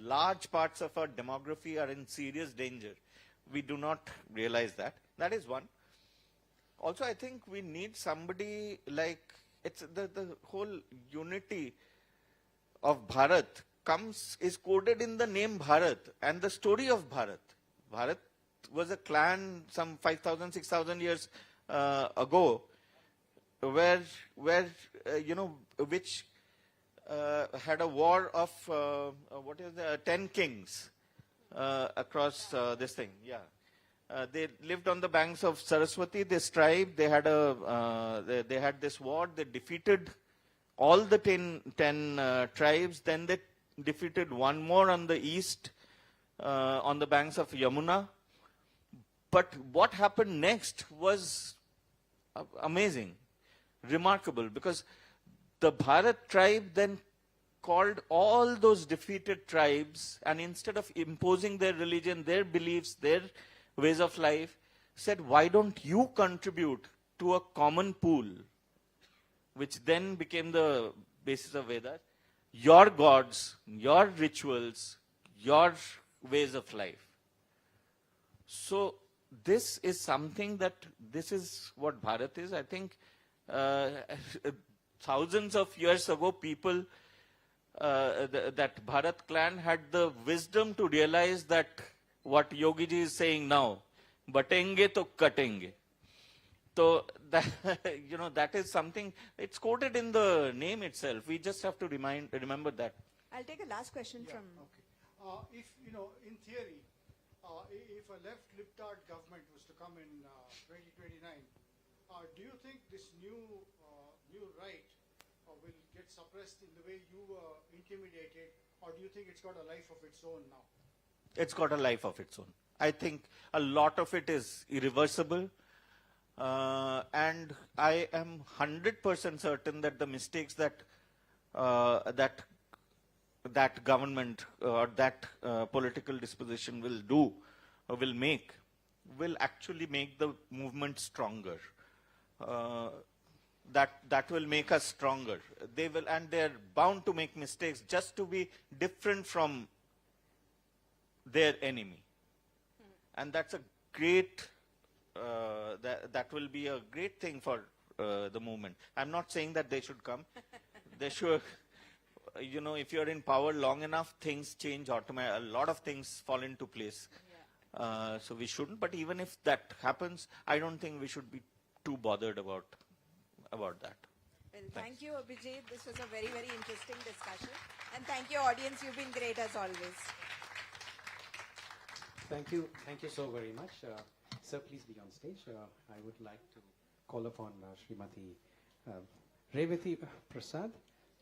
large parts of our demography are in serious danger. We do not realize that. That is one. Also, I think we need somebody like, it's the whole unity of Bharat is coded in the name Bharat and the story of Bharat. Bharat was a clan some 5,000, 6,000 years ago, which had a war of 10 kings across this thing. Yeah. They lived on the banks of Saraswati. This tribe, they had this war. They defeated all the 10 tribes. Then they defeated one more on the east, on the banks of Yamuna. But what happened next was amazing, remarkable, because the Bharat tribe then called all those defeated tribes, and instead of imposing their religion, their beliefs, their ways of life, said, why don't you contribute to a common pool, which then became the basis of Vedas, your gods, your rituals, your ways of life. So this is something this is what Bharat is. I think thousands of years ago, people, that Bharat clan had the wisdom to realize that what Yogi ji is saying now, batenge to katenge. So that, that is something, it's quoted in the name itself. We just have to remember that. I'll take a last question from. Okay. If, in theory, if a left libtard government was to come in 2029, do you think this new right will get suppressed in the way you were intimidated, or do you think it's got a life of its own now? It's got a life of its own. I think a lot of it is irreversible. And I am 100% certain that the mistakes that that government or that political disposition will actually make the movement stronger. That will make us stronger. They will, and they're bound to make mistakes just to be different from their enemy. And that's a great, that will be a great thing for the movement. I'm not saying that they should come. They should, if you're in power long enough, things change automatically. A lot of things fall into place. Yeah. So we shouldn't, but even if that happens, I don't think we should be too bothered about that. Well, thank you, Abhijit. This was a very, very interesting discussion. And thank you, audience. You've been great as always. Thank you so very much. Sir, please be on stage. I would like to call upon Srimati Revati Prasad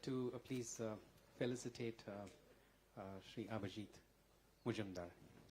to please felicitate Sri Abhijit Mujumdar.